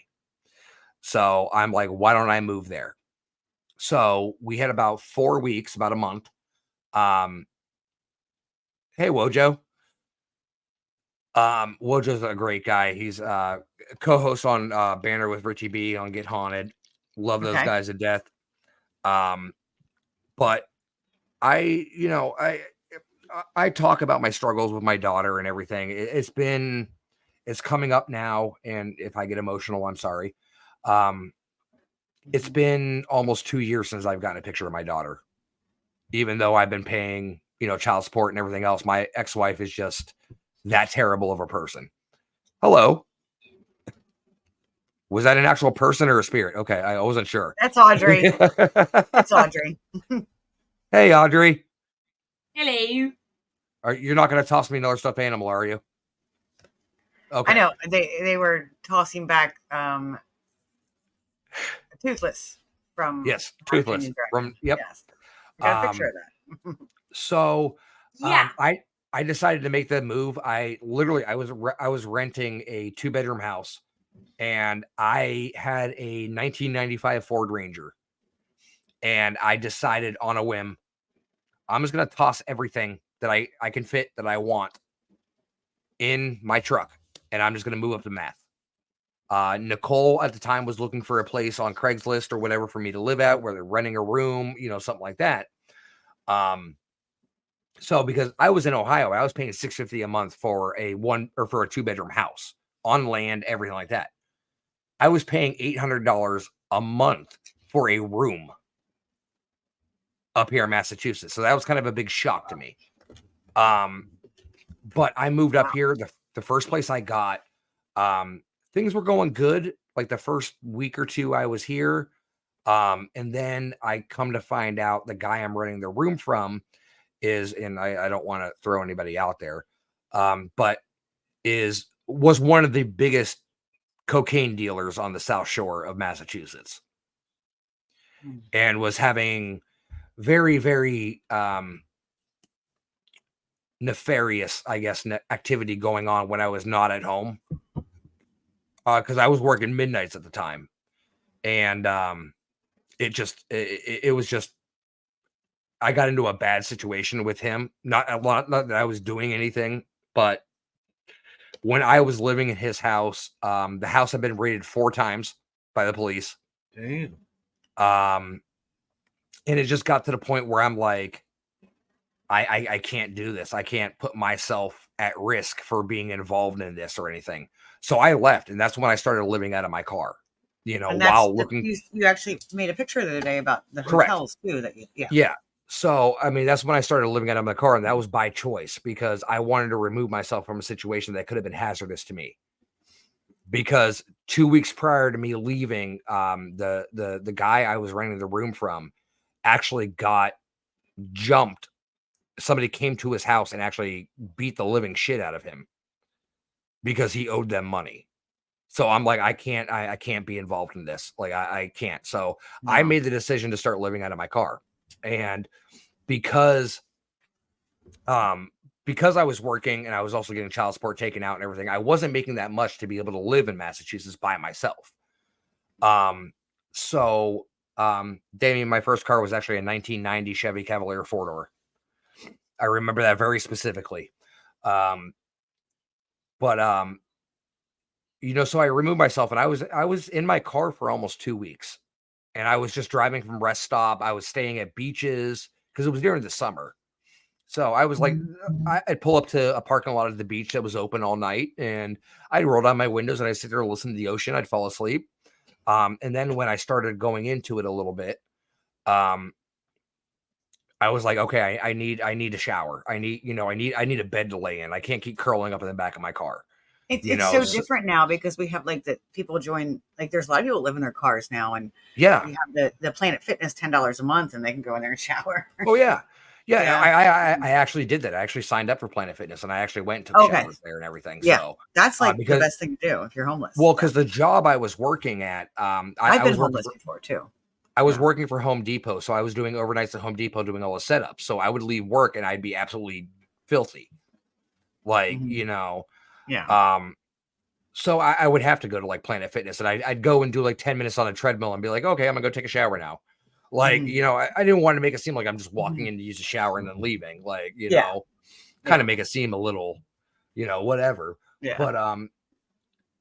So I'm like, why don't I move there? So we had about 4 weeks, about a month. Um, hey, Wojo. Wojo's a great guy. He's co-host on Banner with Richie B on Get Haunted. Love those Okay. guys to death. But I, I talk about my struggles with my daughter and everything. It's coming up now, and if I get emotional, I'm sorry. It's been almost 2 years since I've gotten a picture of my daughter, even though I've been paying, child support and everything else. My ex-wife is just that terrible of a person. Hello. Was that an actual person or a spirit? Okay, I wasn't sure. That's Audrey. It's Audrey. Hey, Audrey. Hello. You're not going to toss me another stuffed animal, are you? Okay. I know they were tossing back Toothless from Yes, How to Toothless. Train Your Dragon. Yep. Yes, I got a picture of that. So, Yeah. I decided to make the move. I was renting a 2-bedroom house, and I had a 1995 Ford Ranger, and I decided on a whim, I'm just gonna toss everything that I can fit that I want in my truck, and I'm just gonna move up to Math. Nicole at the time was looking for a place on Craigslist or whatever for me to live at, where they're renting a room, something like that. So because I was in Ohio, I was paying $650 a month for a 2-bedroom house on land, everything like that. I was paying $800 a month for a room up here in Massachusetts. So that was kind of a big shock to me. But I moved up here. The first place I got, things were going good. Like the first week or two I was here. And then I come to find out the guy I'm renting the room from is, and I don't want to throw anybody out there, but was one of the biggest cocaine dealers on the South Shore of Massachusetts, and was having very, very nefarious, I guess, activity going on when I was not at home, because I was working midnights at the time, and it was just, I got into a bad situation with him. Not that I was doing anything, but when I was living in his house, the house had been raided 4 times by the police. Damn. And it just got to the point where I'm like, I can't do this. I can't put myself at risk for being involved in this or anything. So I left, and that's when I started living out of my car. And While looking. You actually made a picture the other day about the Correct. hotels too. Yeah. So, I mean, that's when I started living out of my car, and that was by choice because I wanted to remove myself from a situation that could have been hazardous to me. because 2 weeks prior to me leaving, the guy I was renting the room from actually got jumped. Somebody came to his house and actually beat the living shit out of him because he owed them money. So I'm like, I can't be involved in this. Like I can't. So I No. made the decision to start living out of my car. And because because I was working and I was also getting child support taken out and everything, I wasn't making that much to be able to live in Massachusetts by myself. So Damien, my first car was actually a 1990 Chevy Cavalier 4-door. I remember that very specifically. But so I removed myself and I was in my car for almost 2 weeks. And I was just driving from rest stop. I was staying at beaches because it was during the summer. So I was like, I'd pull up to a parking lot at the beach that was open all night, and I'd roll down my windows and I'd sit there and listen to the ocean. I'd fall asleep. And then when I started going into it a little bit, I was like, okay, I need a shower. I need a bed to lay in. I can't keep curling up in the back of my car. It's so different now because we have like the people join, like there's a lot of people live in their cars now, and yeah, we have the Planet Fitness $10 a month, and they can go in there and shower. Oh yeah. Yeah, Yeah. I actually did that. I actually signed up for Planet Fitness and I actually went and took Okay. showers there and everything. Yeah, So that's like the because best thing to do if you're homeless. because the job I was working at, I've I been was working homeless before too. I was Yeah. working for Home Depot, so I was doing overnights at Home Depot doing all the setups. So I would leave work and I'd be absolutely filthy. Like, Mhm. Yeah. So I would have to go to like Planet Fitness and I'd go and do like 10 minutes on a treadmill and be like, okay, I'm gonna go take a shower now. Like, Mhm. I didn't want to make it seem like I'm just walking Mhm. in to use a shower and then leaving. Like, Yeah. kind Yeah. of make it seem a little, whatever. Yeah. But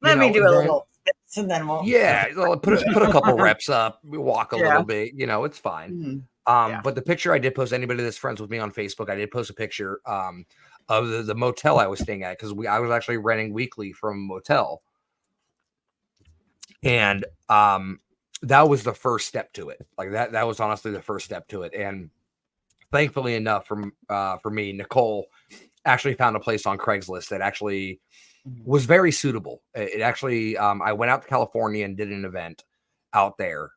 Let me do a then little fits and then we'll. yeah, put a couple reps up, walk a Yeah. little bit, it's fine. Mhm. Yeah. But the picture I did post, anybody that's friends with me on Facebook, I did post a picture of the motel I was staying at because I was actually renting weekly from a motel. And that was the first step to it. Like that was honestly the first step to it. And thankfully enough for me, Nicole actually found a place on Craigslist that actually Mhm. was very suitable. It actually I went out to California and did an event out there,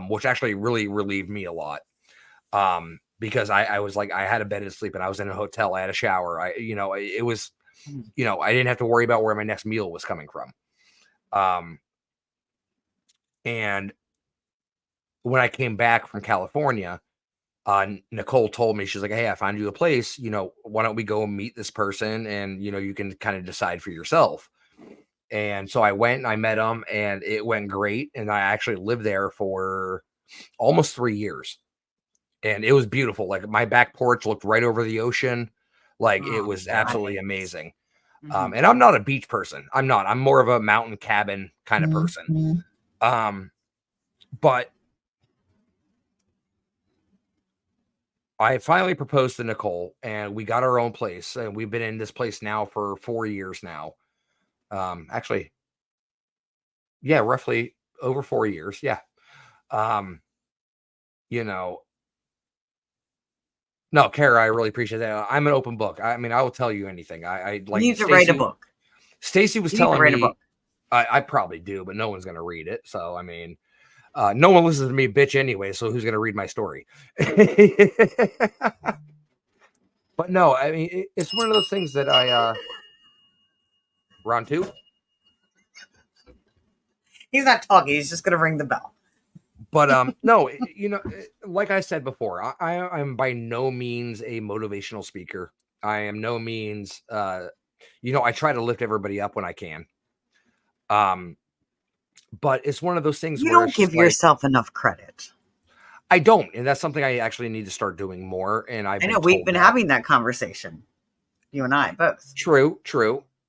which actually really relieved me a lot. Because I was like, I had a bed to sleep and I was in a hotel. I had a shower. It was, Mhm. I didn't have to worry about where my next meal was coming from. And when I came back from California, Nicole told me, she's like, hey, I found you a place, why don't we go and meet this person? And, you can kind of decide for yourself. And so I went and I met him and it went great. And I actually lived there for almost 3 years. And it was beautiful. Like my back porch looked right over the ocean. Like it Oh, was absolutely nice. amazing. Mhm. And I'm not a beach person. I'm more of a mountain cabin kind of person. But I finally proposed to Nicole and we got our own place. And we've been in this place now for 4 years now. Actually, yeah, roughly over 4 years. Yeah. Um, you know, no, Kara, I really appreciate that. I'm an open book. I mean, I will tell you anything. I You like need to write a book. Stacy was You need to telling write a me book. I probably do, but no one's gonna read it. So I mean, no one listens to me bitch anyway, so who's gonna read my story? But no, I mean it's one of those things that round two. He's not talking. He's just going to ring the bell. But no, like I said before, I'm by no means a motivational speaker. I am no means I try to lift everybody up when I can. But it's one of those things You where don't it's just give like yourself enough credit. I don't, and that's something I actually need to start doing more. And I've I been know we've told been that. having that conversation, you and I both. True.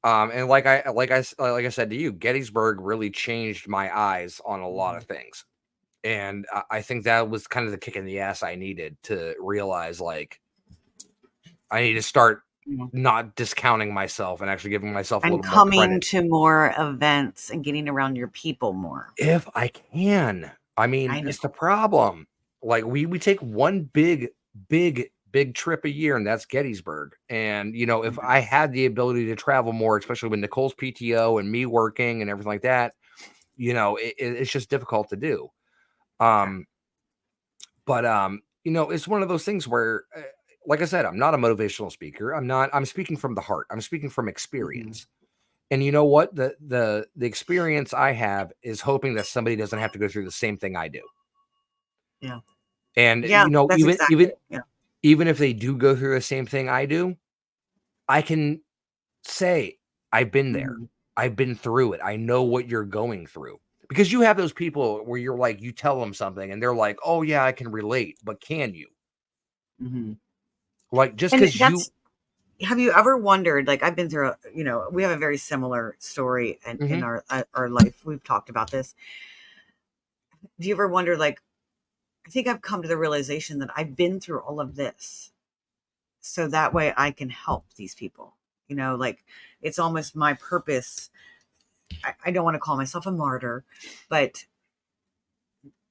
And like I said to you, Gettysburg really changed my eyes on a lot of things. And I think that was kind of the kick in the ass I needed to realize, like, I need to start Mhm. not discounting myself and actually giving myself a And little more coming credit to more events events and getting around your people more. if I can. I mean, I know. that's the problem. Like we take one big big trip a year, and that's Gettysburg. And, if I had the ability to travel more, especially with Nicole's PTO and me working and everything like that, it's just difficult to do. But, it's one of those things where, like I said, I'm not a motivational speaker. I'm speaking from the heart. I'm speaking from experience. And you know what? The experience I have is hoping that somebody doesn't have to go through the same thing I do. Yeah. And, Yeah, that's exactly it. Yeah. even if they do go through the same thing I do, I can say, I've been there. I've been through it. I know what you're going through. Because you have those people where you're like, you tell them something and they're like, oh yeah, I can relate, but can you? Like, just And because have you ever wondered, like I've been through, we have a very similar story in our life. We've talked about this. Do you ever wonder, like, I think I've come to the realization that I've been through all of this, so that way I can help these people. Like, it's almost my purpose. I don't want to call myself a martyr, but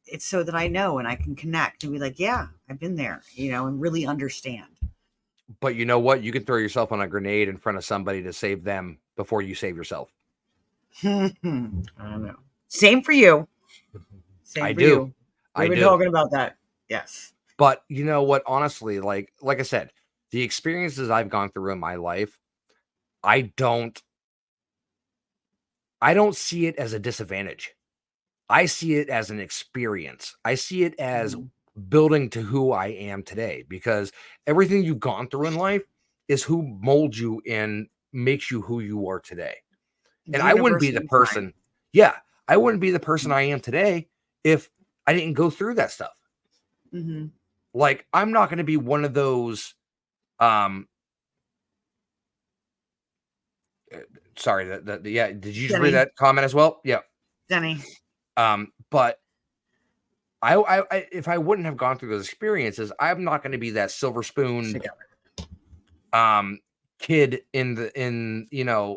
it's so that I know and I can connect and be like, yeah, I've been there, and really understand. But you know what? You can throw yourself on a grenade in front of somebody to save them before you save yourself. I don't know. Same for you. Same for you. We've been talking about that. Yes. But you know what? Honestly, like I said, the experiences I've gone through in my life, I don't see it as a disadvantage. I see it as an experience. I see it as building to who I am today, because everything you've gone through in life is who molds you and makes you who you are today. And I wouldn't be the person. Yeah, I wouldn't be the person I am today if I didn't go through that stuff. Like, I'm not going to be one of those. Sorry, yeah. Did you just read that comment as well? Yeah, Jenny. But I if I wouldn't have gone through those experiences, I'm not going to be that silver spoon kid in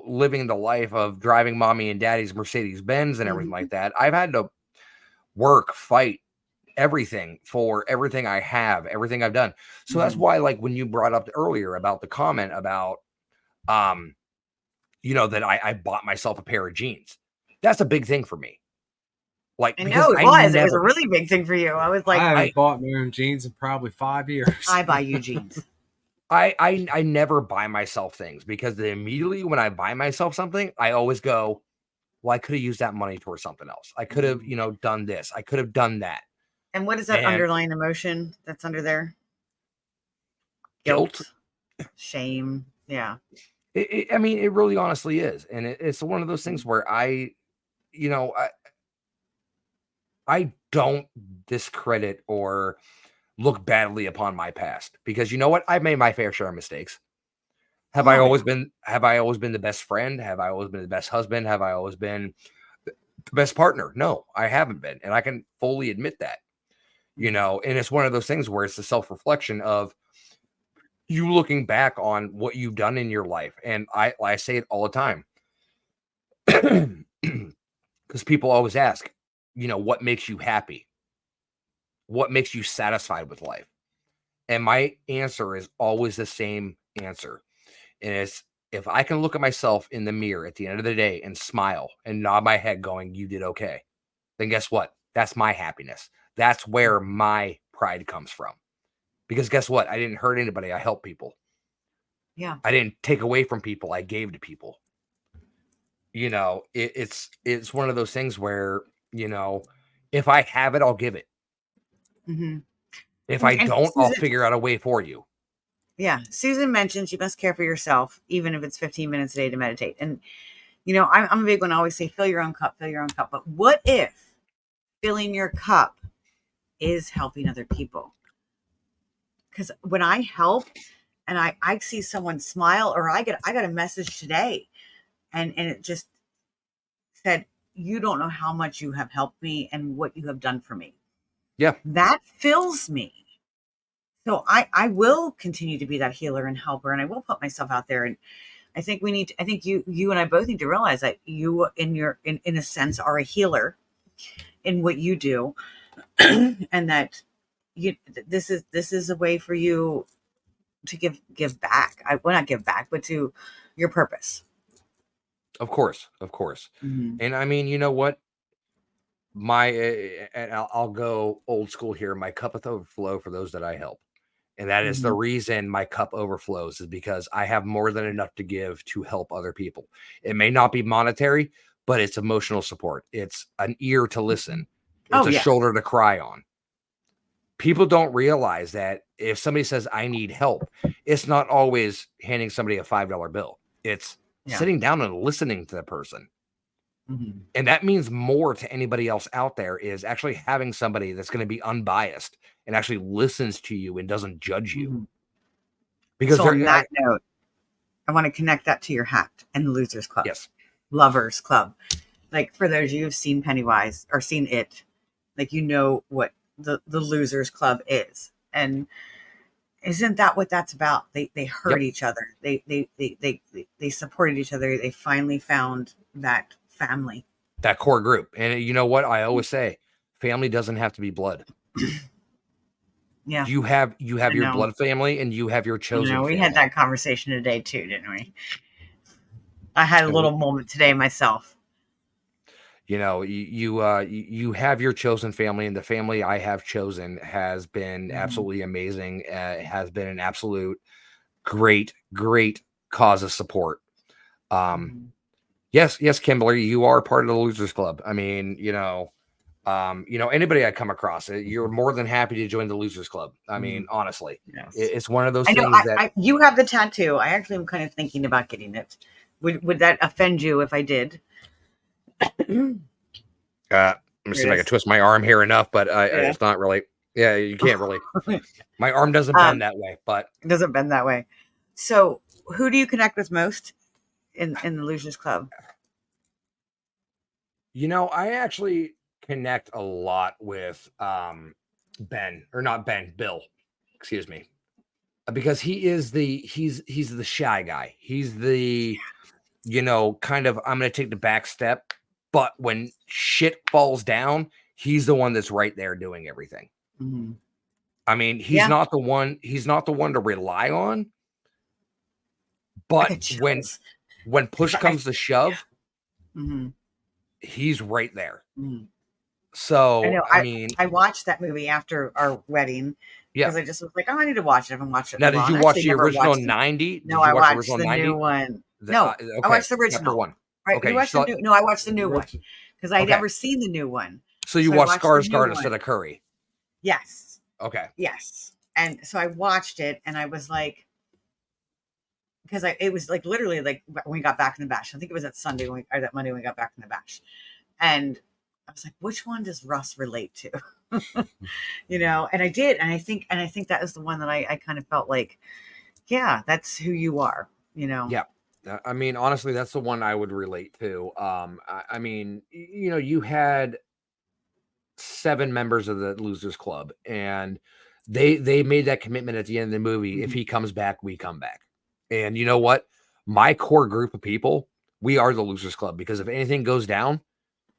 living the life of driving mommy and daddy's Mercedes Benz and everything like that. I've had to work, fight, everything for everything I have, everything I've done. So that's why, like, when you brought up earlier about the comment about that I bought myself a pair of jeans, that's a big thing for me. Like, I know it was a really big thing for you. I was like, I haven't bought my own jeans in probably 5 years. I buy you jeans. I never buy myself things, because immediately when I buy myself something, I always go, well, I could have used that money towards something else. I could have, done this. I could have done that. And what is that underlying emotion that's under there? Guilt, shame. Yeah. I mean, it really honestly is. And it's one of those things where I don't discredit or look badly upon my past, because you know what? I've made my fair share of mistakes. Have I always been the best friend? Have I always been the best husband? Have I always been the best partner? No, I haven't been. And I can fully admit that, and it's one of those things where it's the self-reflection of you looking back on what you've done in your life. And I say it all the time, because people always ask, what makes you happy? What makes you satisfied with life? And my answer is always the same answer. And it's, if I can look at myself in the mirror at the end of the day and smile and nod my head going, you did okay, then guess what? That's my happiness. That's where my pride comes from. Because guess what? I didn't hurt anybody. I helped people. Yeah. I didn't take away from people. I gave to people. It's one of those things where, if I have it, I'll give it. If I don't, I'll figure out a way for you. Yeah. Susan mentions you must care for yourself, even if it's 15 minutes a day to meditate. And, I'm a big one. I always say, fill your own cup, fill your own cup. But what if filling your cup is helping other people? Because when I help and I see someone smile, or I got a message today and it just said, you don't know how much you have helped me and what you have done for me. Yeah. That fills me. So I will continue to be that healer and helper, and I will put myself out there. And I think you and I both need to realize that you in a sense are a healer in what you do. And that this is a way for you to give back. Well, not give back, but to your purpose. Of course, of course. Mm-hmm. And I mean, you know what? And I'll go old school here. My cup of overflow for those that I help. And that is the Mm-hmm. reason my cup overflows, is because I have more than enough to give to help other people. It may not be monetary, but it's emotional support. It's an ear to listen. It's Oh a yeah. shoulder to cry on. People don't realize that if somebody says, I need help, it's not always handing somebody a $5 bill. It's Yeah. sitting down and listening to the person. Mm-hmm. And that means more to anybody else out there, is actually having somebody that's going to be unbiased and actually listens to you and doesn't judge you. Mm-hmm. Because So on that note, I want to connect that to your hat and the Losers Club. yes, Lovers Club. Like, for those of you who've seen Pennywise or seen it, like, you know what the Losers Club is. And isn't that what that's about? They hurt Yep. each other. They supported each other. They finally found that family. that core group. And you know what? I always say, family doesn't have to be blood. Yeah. You have I your know. blood family, and you have your chosen we family. had that conversation today too, didn't we? I had a little moment today myself. You know, you have your chosen family, and the family I have chosen has been absolutely amazing. It has been an absolute great cause of support. Yes, Kimberly, you are part of the Losers Club. I mean, anybody I come across, you're more than happy to join the Losers Club. I mean, honestly, Yes. it's one of those I know. things that you have the tattoo. I actually am kind of thinking about getting it. Would that offend you if I did? let me see if I It can is. twist my arm here enough, but Yeah. it's not really. Yeah, you can't really. My arm doesn't bend that way, but It doesn't bend that way. So, who do you connect with most in the Losers Club? I actually connect a lot with Bill, excuse me, because he's the shy guy. He's the kind of, I'm going to take the back step, but when shit falls down, he's the one that's right there doing everything. Mm-hmm. I mean, he's not the one to rely on, but when push comes to shove, he's right there. Mm-hmm. So, I know. I mean, I watched that movie after our wedding because I just was like, oh, I need to watch it. I haven't watched it in now, a while. did you watch the original 90? No, I watched the new one. No, I watched the original. Chapter 1. Right. Okay, You watched the new. No, I watched the new one because I'd never seen the new one. So you watched Skarsgård instead of Curry. Yes. Okay. Yes. And so I watched it, and I was like, because it was like literally like when we got back in the bash. I think it was that Sunday or that Monday when we got back in the bash, and I was like, which one does Russ relate to? And I did, and I think that was the one that I kind of felt like, yeah, that's who you are. Yeah. I mean, honestly, that's the one I would relate to. I mean, you had 7 members of the Losers Club, and they made that commitment at the end of the movie. If he comes back, we come back. And you know what? My core group of people, we are the Losers Club, because if anything goes down,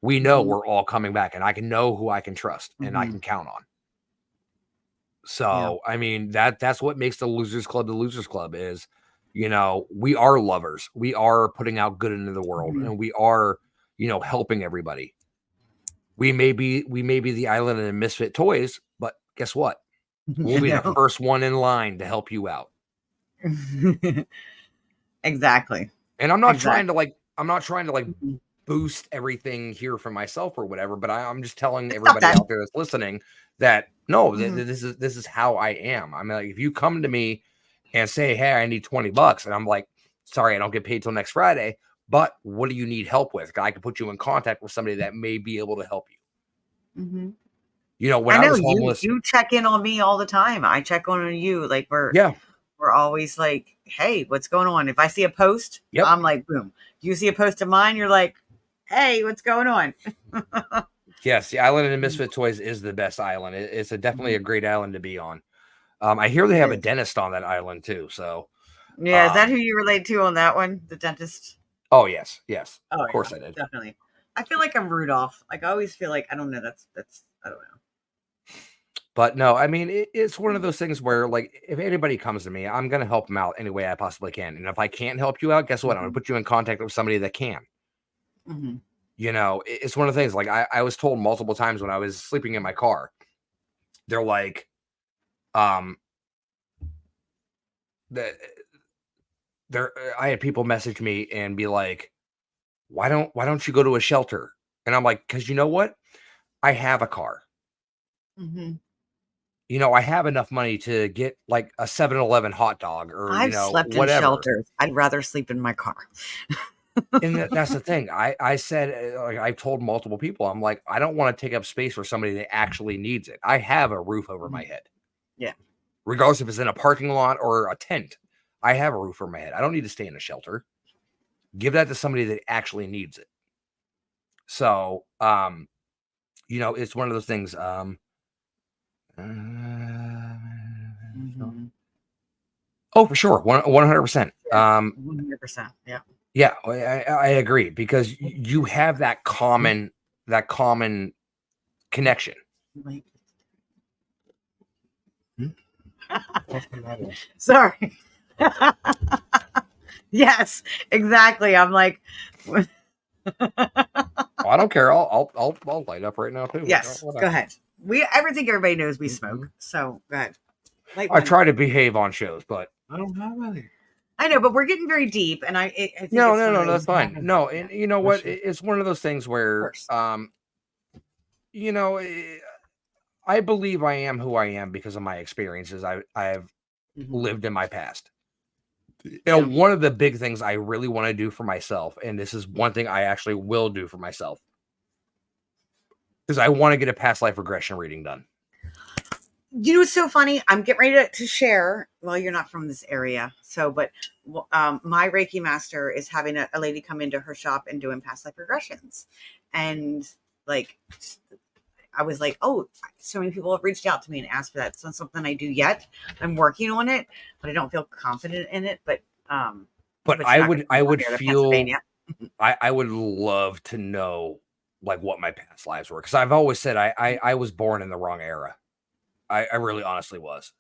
we know we're all coming back, and I can know who I can trust and I can count on. So, I mean, that's what makes the Losers Club the Losers Club is, we are lovers. We are putting out good into the world, and we are, helping everybody. We may be the island of misfit toys, but guess what? We'll be the first one in line to help you out. Exactly. And I'm not trying to boost everything here for myself or whatever, but I'm just telling everybody out there that's listening that no, this is how I am. I mean, like, if you come to me and say, hey, I need $20, and I'm like, sorry, I don't get paid till next Friday, but what do you need help with? I can put you in contact with somebody that may be able to help you. When I was homeless, you check in on me all the time. I check on you. Like we're always like, hey, what's going on? If I see a post, I'm like, boom. You see a post of mine, you're like, hey, what's going on? Yes, the island of misfit toys is the best island. It's definitely a great island to be on. I hear they have a dentist on that island too. So yeah, is that who you relate to on that one? The dentist? Oh yes. Oh, of course I did. Definitely. I feel like I'm Rudolph. Like I always feel like I don't know. That's I don't know. But no, I mean, it's one of those things where, like, if anybody comes to me, I'm going to help them out any way I possibly can. And if I can't help you out, guess what? I'm going to put you in contact with somebody that can. Mm-hmm. You know, it's one of the things, like, I was told multiple times when I was sleeping in my car, they're like, the, I had people message me and be like, why don't you go to a shelter? And I'm like, because you know what? I have a car. Mm-hmm. You know, I have enough money to get like a 7-Eleven hot dog or, you I've know, slept in whatever. shelters. I'd rather sleep in my car. And that's the thing. I said, like, I've told multiple people, I'm like, I don't want to take up space for somebody that actually needs it. I have a roof over my head. Yeah. Regardless if it's in a parking lot or a tent, I have a roof over my head. I don't need to stay in a shelter. Give that to somebody that actually needs it. So, you know, it's one of those things. Mm-hmm. Oh, for sure, 100%. Yeah. 100%. Yeah. Yeah, I agree because you have that common connection. Like, What's the matter? sorry. Yes, exactly. I'm like, Oh, I don't care. I'll light up right now too. yes, go ahead. I think everybody knows we smoke. So go ahead. Light I one. try to behave on shows, but I don't have any. I know, but we're getting very deep, and I think no, it's one of that's those. fine. No, Yeah, and you know what? It's one of those things of where, course. you know, I believe I am who I am because of my experiences I've Mhm. lived in my past. You Yeah. know, one of the big things I really want to do for myself, and this is one thing I actually will do for myself, is I want to get a past life regression reading done. You know what's so funny? I'm getting ready to share. Well, you're not from this area, so but my Reiki master is having a lady come into her shop and doing past life regressions, and like I was like, oh, so many people have reached out to me and asked for that. It's not something I do yet. I'm working on it, but I don't feel confident in it. But But you're not going to come I down would here to feel Pennsylvania. I would love to know like what my past lives were because I've always said I was born in the wrong era. I really honestly was.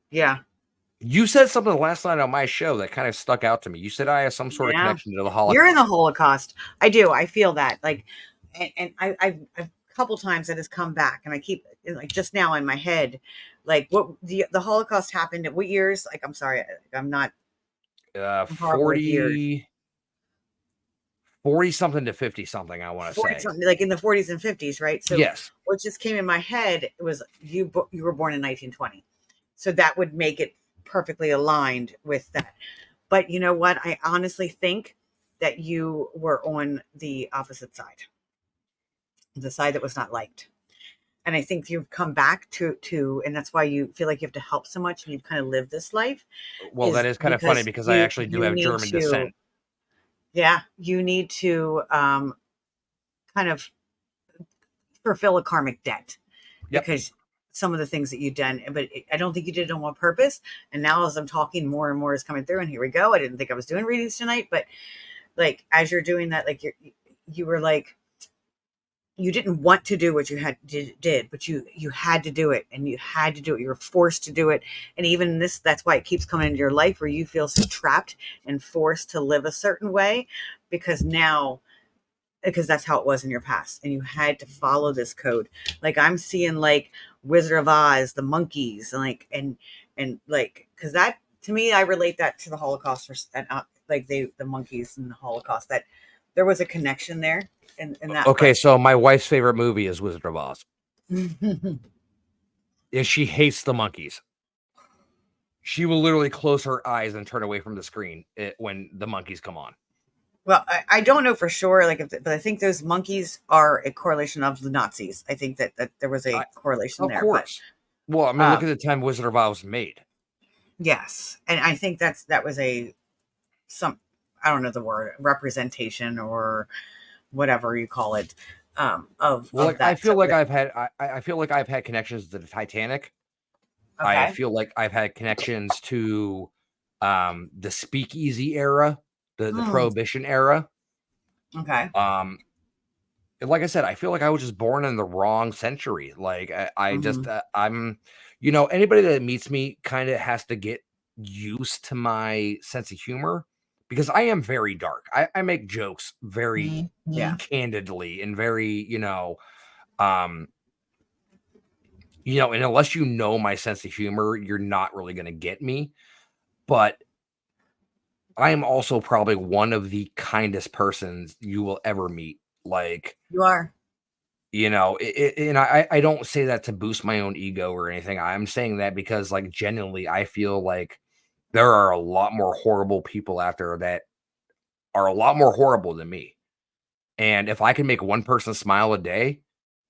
Yeah. You said something last night on my show that kind of stuck out to me. You said I have some sort of Yeah. connection to the You're in the Holocaust. Holocaust. I do. I feel that. Like, and I've a couple times that has come back, and I keep like just now in my head, like what the Holocaust happened at what years? Like, I'm sorry, I'm not. I'm horrible with years. 40 something to 50 something, I want to 40 say. something, like in the 40s and 50s, right? So Yes. what just came in my head was you were born in 1920, so that would make it perfectly aligned with that. But you know what? I honestly think that you were on the opposite side, the side that was not liked. And I think you've come back to and that's why you feel like you have to help so much and you've kind of lived this life Well, that is is kind of funny because because I you actually do you have need German to, descent. yeah, you need to kind of fulfill a karmic debt Yep. because some of the things that you've done, but I don't think you did it on purpose. And now as I'm talking, more and more is coming through, and here we go. I didn't think I was doing readings tonight, but like as you're doing that, like you were like, you didn't want to do what you did, but you had to do it, and you had to do it. You were forced to do it, and even this, that's why it keeps coming into your life, where you feel so trapped and forced to live a certain way, because now, because that's how it was in your past, and you had to follow this code. Like I'm seeing like Wizard of Oz, the monkeys, and like because that to me, I relate that to the Holocaust, and like the monkeys in the Holocaust, that there was a connection there in that, Okay, so my wife's favorite movie is Wizard of Oz. but And she hates the monkeys. She will literally close her eyes and turn away from the screen when the monkeys come on. well, I don't know for sure, like, but I think those monkeys are a correlation of the Nazis. I think that there was a correlation Of there, but course. Well, I mean, look at the time Wizard of Oz was made. yes, and I think that was some, I don't know the word, representation or whatever you call it, Well, of like I that. feel So like I feel like I've had connections to the Titanic. I okay, feel like I've had connections to the speakeasy era, the Hmm. prohibition era. Okay, like I said, I feel like I was just born in the wrong century. Like I just Mhm. I'm, anybody that meets me kind of has to get used to my sense of humor because I am very dark. I make jokes very Yeah. candidly and very, um, and unless you know my sense of humor, you're not really gonna get me. But I am also probably one of the kindest persons you will ever meet. Like, You are. and I don't say that to boost my own ego or anything. I'm saying that because, like, genuinely, I feel like there are a lot more horrible people out there that are a lot more horrible than me. And if I can make one person smile a day,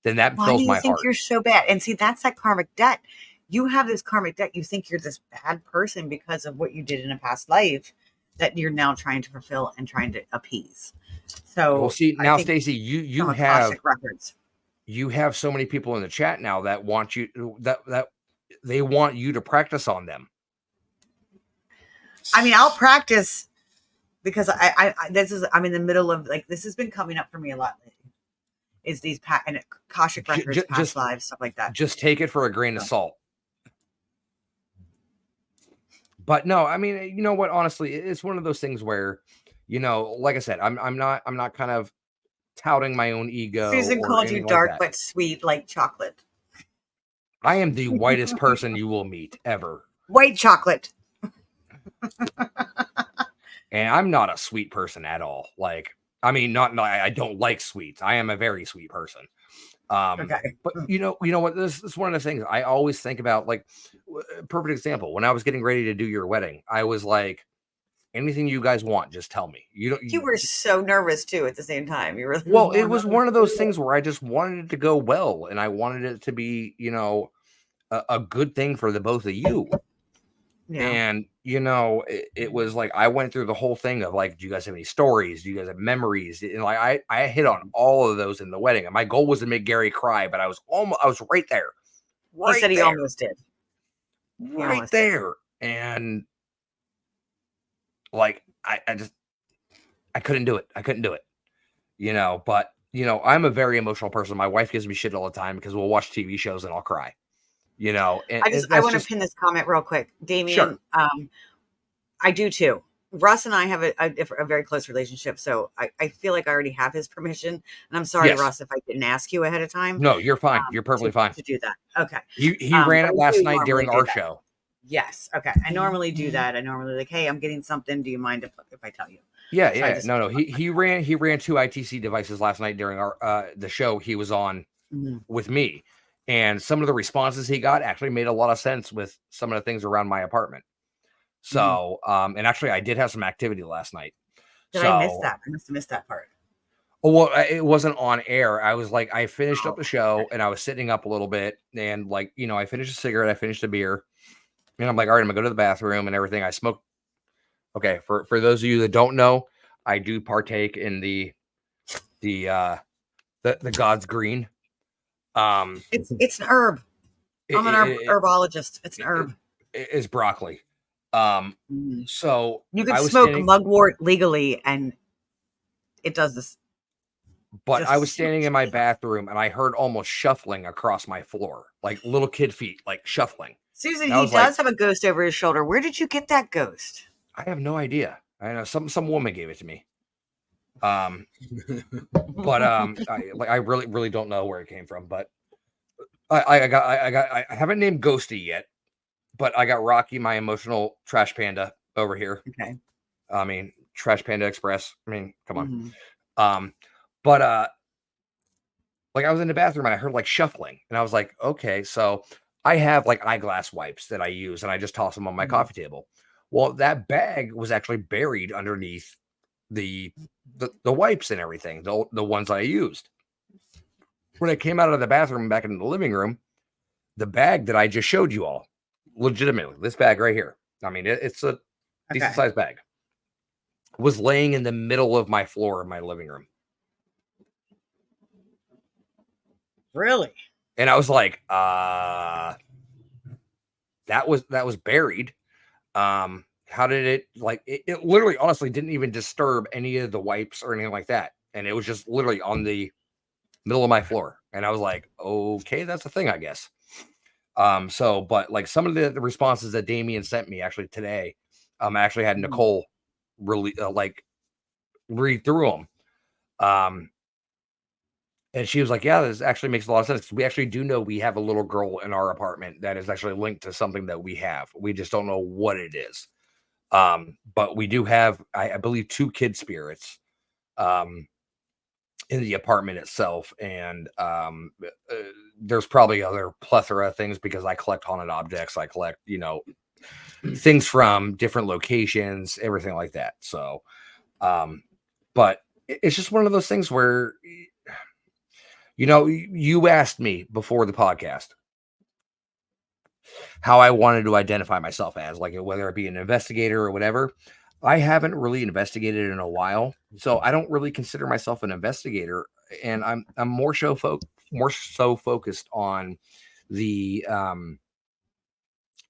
then that Why do fills you my think heart. you're so bad? And see, that's that karmic debt. You have this karmic debt. You think you're this bad person because of what you did in a past life that you're now trying to fulfill and trying to appease. Well, So see I now, think Stacey, you from have Akashic Records. you have so many people in the chat now that want you that they want you to practice on them. I mean, I'll practice because I'm in the middle of like this has been coming up for me a lot lately. Is these and Akashic J- Records, j- past just lives, stuff like that. just take it for a grain of So, salt. But no, I mean, you know what? Honestly, it's one of those things where, like I said, I'm not kind of touting my own ego Susan or called you anything like dark that. but sweet like chocolate. I am the whitest person you will meet ever. White chocolate. And I'm not a sweet person at all. Like, I mean, I don't like sweets. I am a very sweet person. Okay. But you know what? This is one of the things I always think about. Like, perfect example. When I was getting ready to do your wedding, I was like, anything you guys want, just tell me. You don't. You were so nervous too at the same time. You were Well, it more was nervous. one of those things where I just wanted it to go well, and I wanted it to be, a good thing for the both of you. Yeah. And it was like I went through the whole thing of like, do you guys have any stories? Do you guys have memories? And like I hit on all of those in the wedding. And my goal was to make Gary cry, but I was right there, He said he there, almost did. He right almost did. there. And like I couldn't do it. I couldn't do it. But I'm a very emotional person. My wife gives me shit all the time because we'll watch TV shows and I'll cry. And I that's want to just pin this comment real quick. sure. Damien, I do too. Russ and I have a very close relationship, so I feel like I already have his permission. And I'm sorry, Yes. Russ, if I didn't ask you ahead of time No, you're fine. You're perfectly fine. to do that. Okay. He ran But it I last do night normally during do our that. show. Yes. Okay. I normally do that. I normally like, hey, I'm getting something. Do you mind if I tell you? Yeah, So I yeah. just No. He ran two ITC devices last night during our the show he was on Mhm. with me. And some of the responses he got actually made a lot of sense with some of the things around my apartment. Mhm. So, and actually I did have some activity last night. Did I miss So, that? I must have missed that part. well, it wasn't on air. I was like, I finished up Oh, the show and I was sitting up a little bit and like, I finished a cigarette, I finished a beer, and I'm like, all right, I'm gonna go to the bathroom and everything. I smoke. Okay, for those of you that don't know, I do partake in the uh the God's green. it's an herb. It, I'm an it, herbologist. It's an it, herb. it is broccoli. Um, Mhm. so You could I was smoke standing, mugwort legally, and it does this but I just was as standing much. in my bathroom and I heard almost shuffling across my floor, like little kid feet, like shuffling. Susan, And I he was like, does have a ghost over his shoulder. Where did you get that ghost? I have no idea. I know some woman gave it to me. Um, but I really really don't know where it came from. But I haven't named Ghosty yet, but I got Rocky, my emotional trash panda, over here. Okay. I mean, Trash Panda Express. I mean, come on. Mhm. Um, but like I was in the bathroom and I heard like shuffling, and I was like, okay, so I have like eyeglass wipes that I use, and I just toss them on my Mhm. coffee table. Well, that bag was actually buried underneath the the wipes and everything, the ones I used. When I came out of the bathroom back into the living room, the bag that I just showed you all, legitimately, this bag right here. I mean, it's a decent Okay. sized bag. Was laying in the middle of my floor in my living room. Really? And I was like, that was buried. How did it like it literally honestly didn't even disturb any of the wipes or anything like that. And it was just literally on the middle of my floor. And I was like, okay, that's a thing, I guess. But like some of the responses that Damien sent me actually today, I actually had Nicole really read through them. And she was like, yeah, this actually makes a lot of sense. We actually do know we have a little girl in our apartment that is actually linked to something that we have. We just don't know what it is. But we do have, I believe, 2 kid spirits in the apartment itself. And there's probably other plethora of things because I collect haunted objects. I collect, things from different locations, everything like that. So, but it's just one of those things where, you asked me before the podcast how I wanted to identify myself as, like whether it be an investigator or whatever. I haven't really investigated in a while, so I don't really consider myself an investigator, and I'm more so focused on the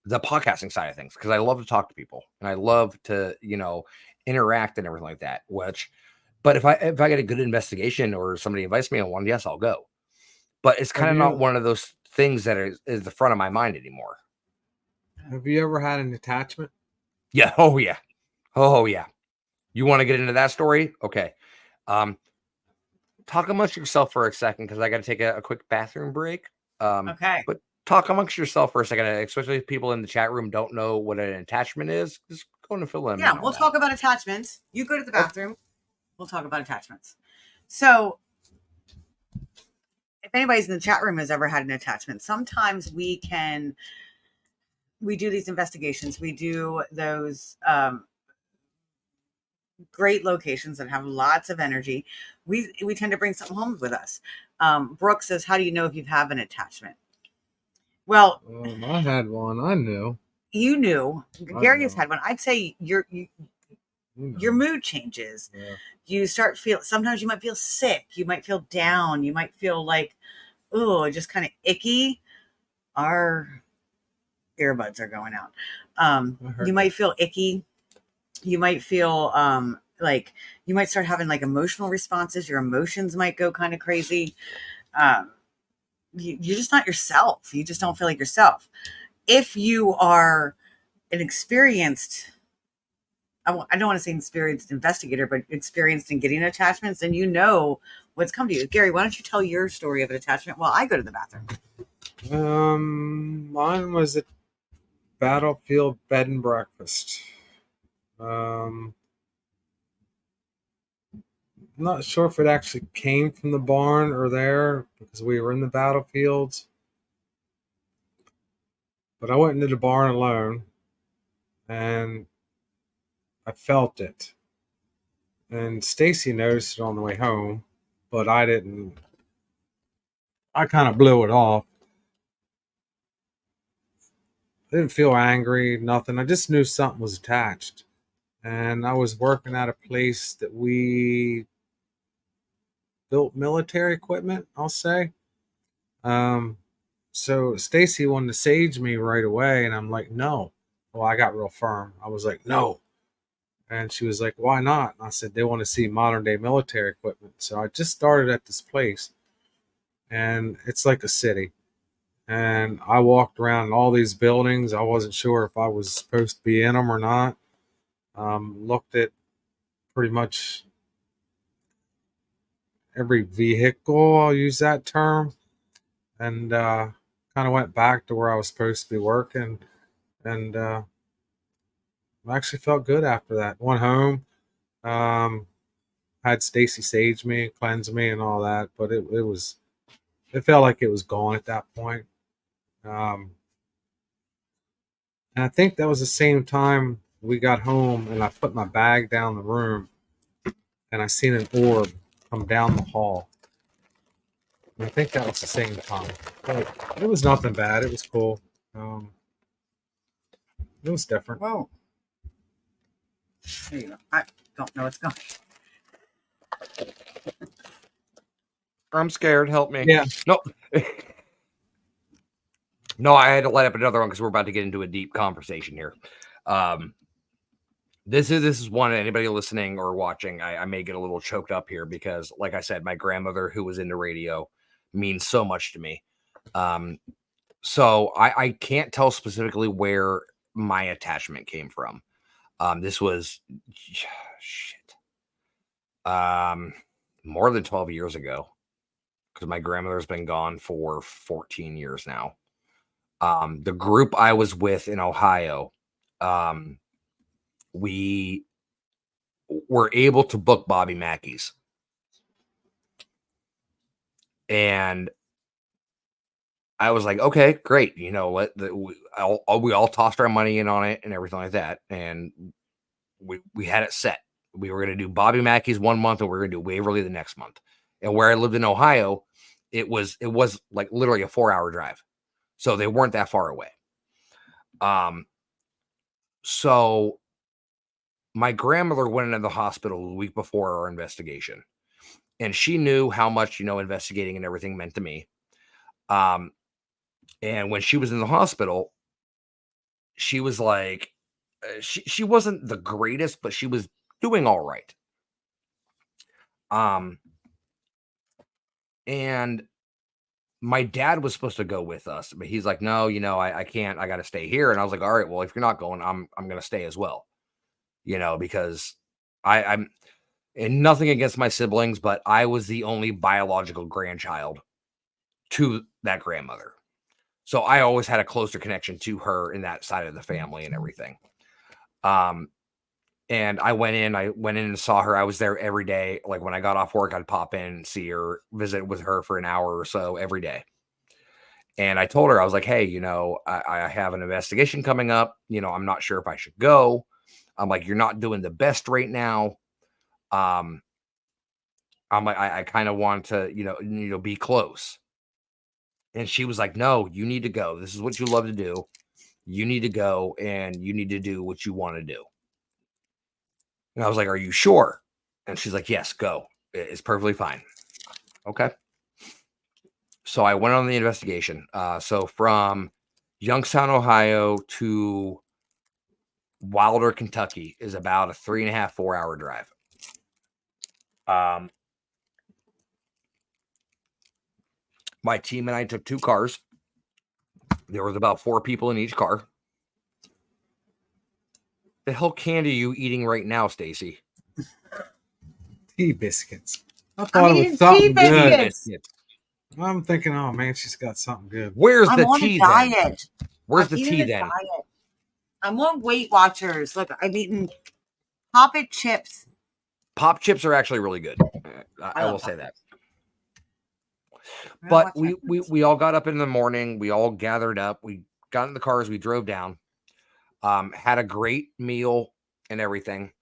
podcasting side of things because I love to talk to people and I love to interact and everything like that. But if I get a good investigation or somebody invites me on one, yes, I'll go. But it's kind of not one of those things that is the front of my mind anymore. Have you ever had an attachment? Yeah. Oh yeah. Oh yeah. You want to get into that story? Okay. Talk amongst yourself for a second because I got to take a quick bathroom break. Okay. But talk amongst yourself for a second, especially if people in the chat room don't know what an attachment is. Just go and fill them in. Yeah, we'll talk about attachments. You go to the bathroom. We'll talk about attachments. So, if anybody's in the chat room has ever had an attachment, sometimes we do these investigations. We do those great locations that have lots of energy. We tend to bring something home with us. Brooke says, "How do you know if you have an attachment?" Well, I had one. I knew. You knew. Gary has had one. I'd say your mood changes. Yeah. You start sometimes you might feel sick. You might feel down. You might feel like, oh, just kind of icky. Our earbuds are going out. You might feel icky. You might feel like you might start having like emotional responses. Your emotions might go kind of crazy. You're just not yourself. You just don't feel like yourself. If you are an experienced, I don't want to say experienced investigator, but experienced in getting attachments, then you know what's come to you. Gary, why don't you tell your story of an attachment while I go to the bathroom? Mine was a battlefield bed and breakfast. I'm not sure if it actually came from the barn or there because we were in the battlefields. But I went into the barn alone and I felt it. And Stacy noticed it on the way home, but I didn't. I kind of blew it off. I didn't feel angry, nothing. I just knew something was attached. And I was working at a place that we built military equipment, I'll say. So Stacy wanted to sage me right away, and I'm like, no. Well, I got real firm. I was like, no. And she was like, why not? And I said, they want to see modern day military equipment. So I just started at this place, and it's like a city. And I walked around all these buildings. I wasn't sure if I was supposed to be in them or not. Looked at pretty much every vehicle, I'll use that term, and kind of went back to where I was supposed to be working. And I actually felt good after that. Went home, had Stacy sage me, cleanse me, and all that. But it felt like it was gone at that point. And I think that was the same time we got home, and I put my bag down the room, and I seen an orb come down the hall. And I think that was the same time. But it was nothing bad. It was cool. It was different. Whoa. There you go. I don't know what's going on. I'm scared. Help me. Yeah. No. No, I had to light up another one because we're about to get into a deep conversation here. This is one, anybody listening or watching, I may get a little choked up here because, like I said, my grandmother, who was into radio, means so much to me. So I can't tell specifically where my attachment came from. This was shit. More than 12 years ago, because my grandmother's been gone for 14 years now. The group I was with in Ohio, we were able to book Bobby Mackey's. And I was like, okay, great. You know, we all tossed our money in on it and everything like that. And we had it set. We were going to do Bobby Mackey's 1 month and we are going to do Waverly the next month. And where I lived in Ohio, it was like literally a 4-hour drive. So they weren't that far away. So my grandmother went into the hospital the week before our investigation. And she knew how much, investigating and everything meant to me. And when she was in the hospital, she was like, she wasn't the greatest, but she was doing all right. And my dad was supposed to go with us, but he's like, no, I can't, I got to stay here. And I was like, all right, well, if you're not going, I'm going to stay as well, because I'm, and nothing against my siblings, but I was the only biological grandchild to that grandmother. So I always had a closer connection to her in that side of the family and everything. And I went in and saw her. I was there every day. Like when I got off work, I'd pop in and see her, visit with her for an hour or so every day. And I told her, I was like, hey, I have an investigation coming up. I'm not sure if I should go. I'm like, you're not doing the best right now. I'm like, I kind of want to, be close. And she was like, no, you need to go. This is what you love to do. You need to go and you need to do what you want to do. And I was like, are you sure? And she's like, yes, go. It's perfectly fine. Okay. So I went on the investigation. So from Youngstown, Ohio to Wilder, Kentucky is about a 3.5, 4-hour drive. My team and I took 2 cars. There was about 4 people in each car. The hell candy are you eating right now, Stacy? Tea biscuits. I I'm thought it eating was something tea good. biscuits. I'm thinking, oh man, she's got something good. Where's I'm the on tea a then? diet. Where's I'm the eating tea a then? diet. I'm on Weight Watchers. Look, I've eaten Pop-It chips. Pop chips are actually really good. I will say that. But we all got up in the morning. We all gathered up. We got in the cars. We drove down. Had a great meal and everything.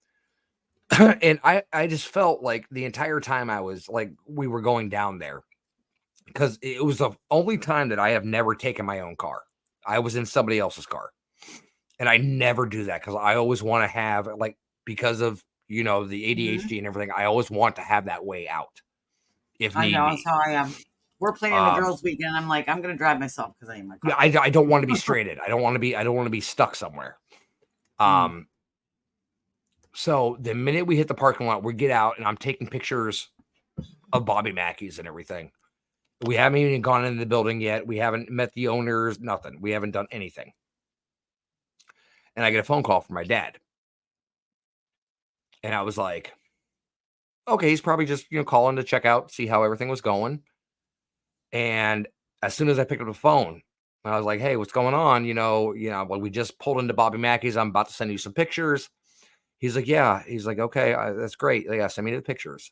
And I just felt like the entire time I was like, we were going down there, because it was the only time that I have never taken my own car. I was in somebody else's car. And I never do that because I always want to have, like, because of, the ADHD and everything, I always want to have that way out if I need know, be. that's how I am. We're planning the girls' weekend. I'm like, I'm going to drive myself because I need my car. Yeah, I don't want to be stranded. I don't want to be stuck somewhere. So the minute we hit the parking lot, we get out and I'm taking pictures of Bobby Mackey's and everything. We haven't even gone into the building yet. We haven't met the owners, nothing. We haven't done anything. And I get a phone call from my dad. And I was like, okay, he's probably just, calling to check out, see how everything was going. And as soon as I picked up the phone, I was like, hey, what's going on? Well, we just pulled into Bobby Mackey's. I'm about to send you some pictures. He's like, yeah. He's like, okay, that's great. Yeah, send me the pictures.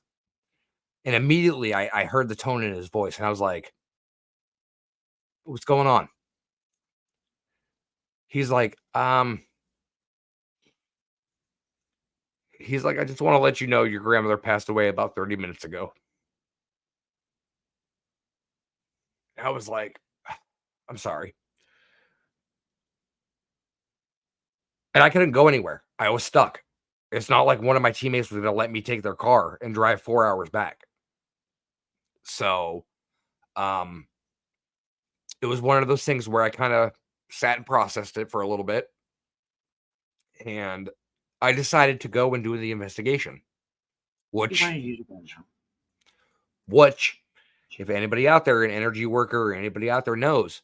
And immediately I heard the tone in his voice and I was like, what's going on? He's like, I just want to let you know your grandmother passed away about 30 minutes ago. I was like, I'm sorry. And I couldn't go anywhere. I was stuck. It's not like one of my teammates was going to let me take their car and drive 4 hours back. So, it was one of those things where I kind of sat and processed it for a little bit. And I decided to go and do the investigation, Why which did you do that? which if anybody out there, an energy worker or anybody out there knows,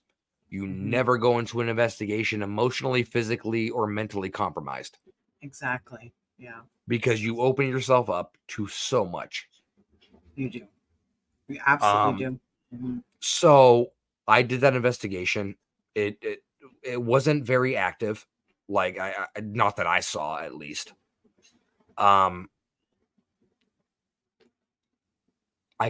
you never go into an investigation emotionally, physically, or mentally compromised. Exactly. Yeah, Because you open yourself up to so much. you do. You absolutely do. So I did that investigation. It wasn't very active, like I not that I saw at least. I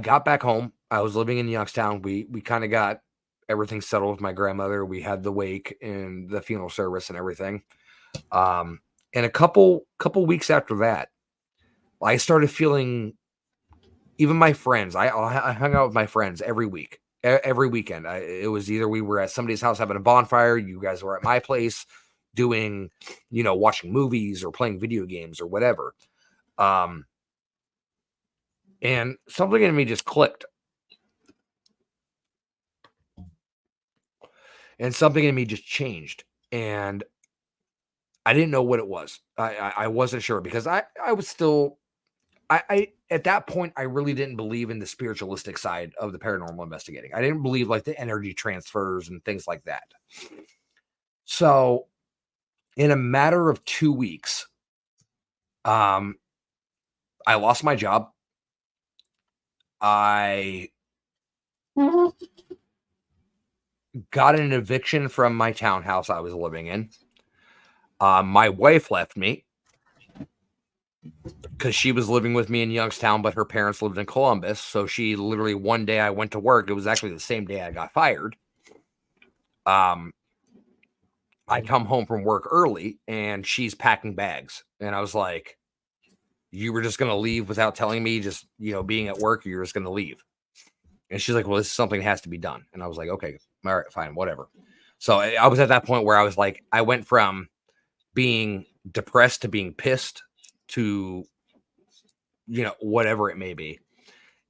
got back home. I was living in Youngstown. We kind of got everything settled with my grandmother. We had the wake and the funeral service and everything. And a couple weeks after that, I started feeling even my friends. I hung out with my friends every week, every weekend. It was either we were at somebody's house having a bonfire, you guys were at my place doing, watching movies or playing video games or whatever. And something in me just clicked. And something in me just changed. And I didn't know what it was. I wasn't sure because I was still I at that point I really didn't believe in the spiritualistic side of the paranormal investigating. I didn't believe like the energy transfers and things like that. So in a matter of 2 weeks, I lost my job. I got an eviction from my townhouse I was living in. My wife left me because she was living with me in Youngstown, but her parents lived in Columbus. So she literally one day I went to work. It was actually the same day I got fired. I come home from work early and she's packing bags. And I was like, you were just going to leave without telling me, just, being at work, you're just going to leave. And she's like, well, this is something that has to be done. And I was like, okay, all right, fine, whatever. So I was at that point where I was like, I went from being depressed to being pissed to, whatever it may be.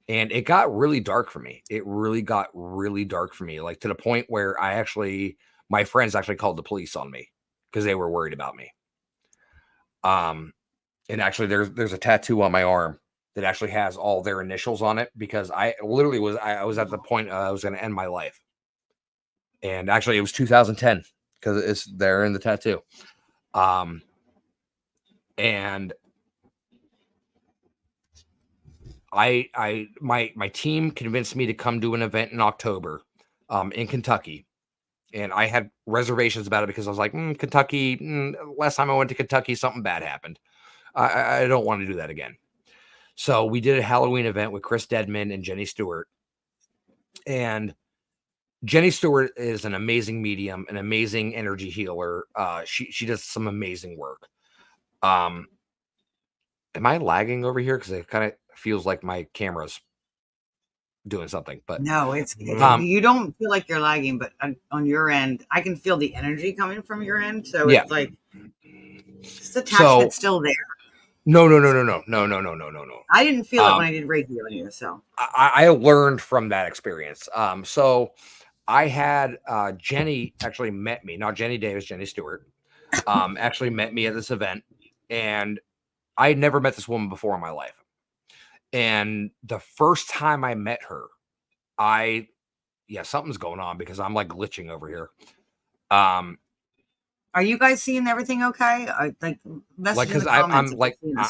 And it got really dark for me. It really got really dark for me, like to the point where my friends actually called the police on me because they were worried about me. And actually there's a tattoo on my arm that actually has all their initials on it because I literally was at the point I was going to end my life. And actually it was 2010 because it's there in the tattoo. And my team convinced me to come do an event in October in Kentucky. And I had reservations about it because I was like, Kentucky, last time I went to Kentucky, something bad happened. I don't want to do that again. So we did a Halloween event with Chris Deadman and Jenny Stewart. And Jenny Stewart is an amazing medium, an amazing energy healer. She does some amazing work. Am I lagging over here? Because it kind of feels like my camera's doing something. But No, you don't feel like you're lagging, but on your end, I can feel the energy coming from your end. So yeah. it's like this attachment's still there. No. I didn't feel it when I did Reiki on you. So I learned from that experience. So I had Jenny actually met me, not Jenny Davis, Jenny Stewart, actually met me at this event. And I had never met this woman before in my life. And the first time I met her, something's going on because I'm like glitching over here. are you guys seeing everything okay? Like message in the comments.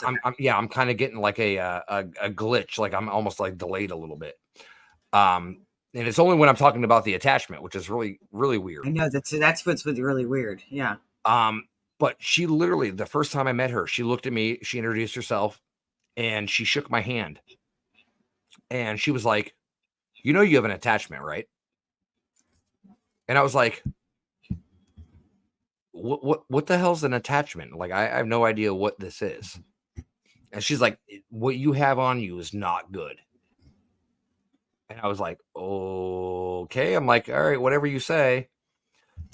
I'm kind of getting like a glitch, like I'm almost like delayed a little bit. And it's only when I'm talking about the attachment, which is really, really weird. I know that's what's really weird. Yeah. But she literally, the first time I met her, she looked at me, she introduced herself, and she shook my hand. And she was like, you have an attachment, right? And I was like, what the hell's an attachment? Like, I have no idea what this is. And she's like, what you have on you is not good. And I was like, okay. I'm like, all right, whatever you say.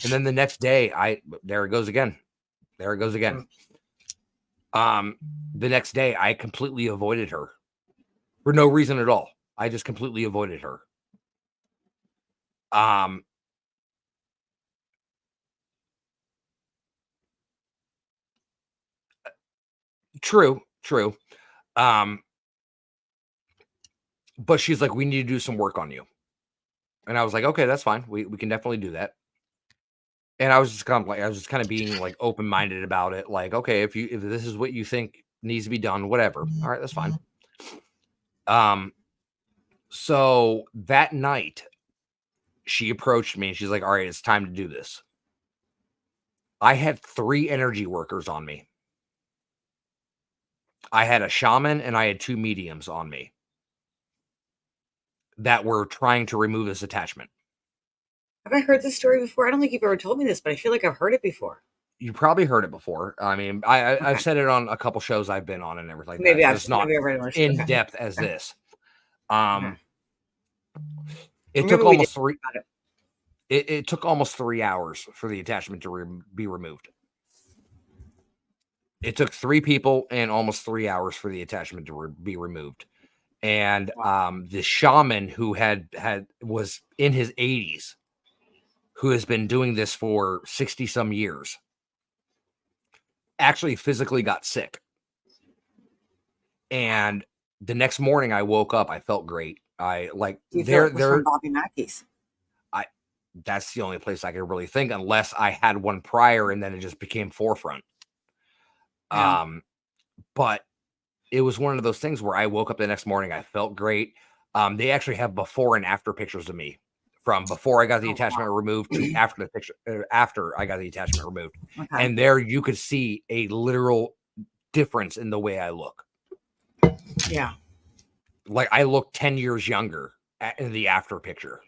And then the next day, there it goes again. There it goes again. The next day, I completely avoided her for no reason at all. I just completely avoided her. True. Um, but she's like, we need to do some work on you. And I was like, okay, that's fine. We can definitely do that. And I was just kind of being like open-minded about it. Like, okay, if this is what you think needs to be done, whatever. All right, that's fine. So that night she approached me and she's like, all right, it's time to do this. I had 3 energy workers on me. I had a shaman and I had 2 mediums on me that were trying to remove this attachment. Have I heard this story before? I don't think you've ever told me this, but I feel like I've heard it before. You probably heard it before. I mean, I've Okay. said it on a couple shows I've been on and everything like Maybe that. I've It's not maybe I've read it. in Okay. depth as Okay. this. Okay. It Maybe took we almost did 3. about it. It took almost 3 hours for the attachment to be removed. It took 3 people and almost 3 hours for the attachment to be removed. And Wow. the shaman who was in his 80s, who has been doing this for 60 some years, actually physically got sick. And the next morning I woke up, I felt great. I like Do you feel it was from Bobby Mackey's? That's the only place I could really think, unless I had one prior and then it just became forefront. Yeah. But it was one of those things where I woke up the next morning, I felt great. They actually have before and after pictures of me from before I got the Oh, attachment wow. removed to after the picture, after I got the attachment removed. Okay. And there you could see a literal difference in the way I look. Yeah. Like I look 10 years younger in the after picture.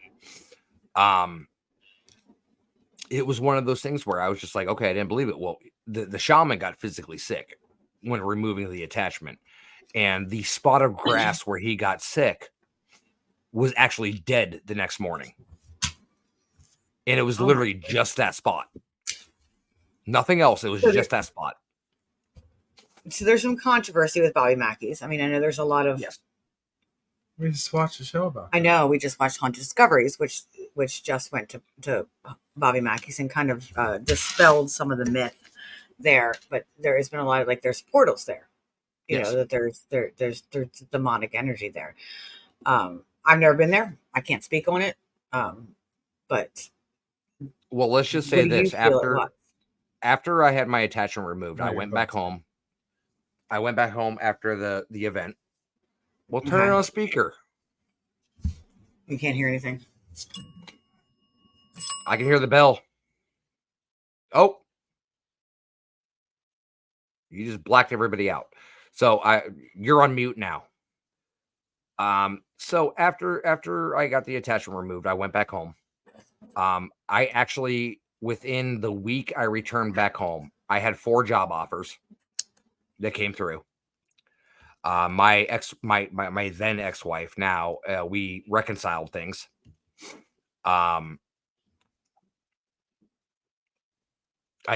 It was one of those things where I was just like, okay, I didn't believe it. Well, the shaman got physically sick when removing the attachment. And the spot of grass where he got sick was actually dead the next morning. And it was literally just that spot. Nothing else. It was just that spot. So there's some controversy with Bobby Mackey's. I mean, I know there's a lot of. Yes. We just watched a show about. I know we just watched Haunted Discoveries, which just went to Bobby Mackey's and kind of dispelled some of the myth there. But there has been a lot of there's portals there, you know, that there's demonic energy there. I've never been there. I can't speak on it. But well, let's just say this: after I had my attachment removed, I went back home. I went back home after the event. We'll turn it on speaker. You can't hear anything. I can hear the bell. Oh, you just blacked everybody out. So you're on mute now. So after I got the attachment removed, I went back home. I actually, within the week I returned back home, I had 4 job offers that came through. My then ex-wife, now we reconciled things. I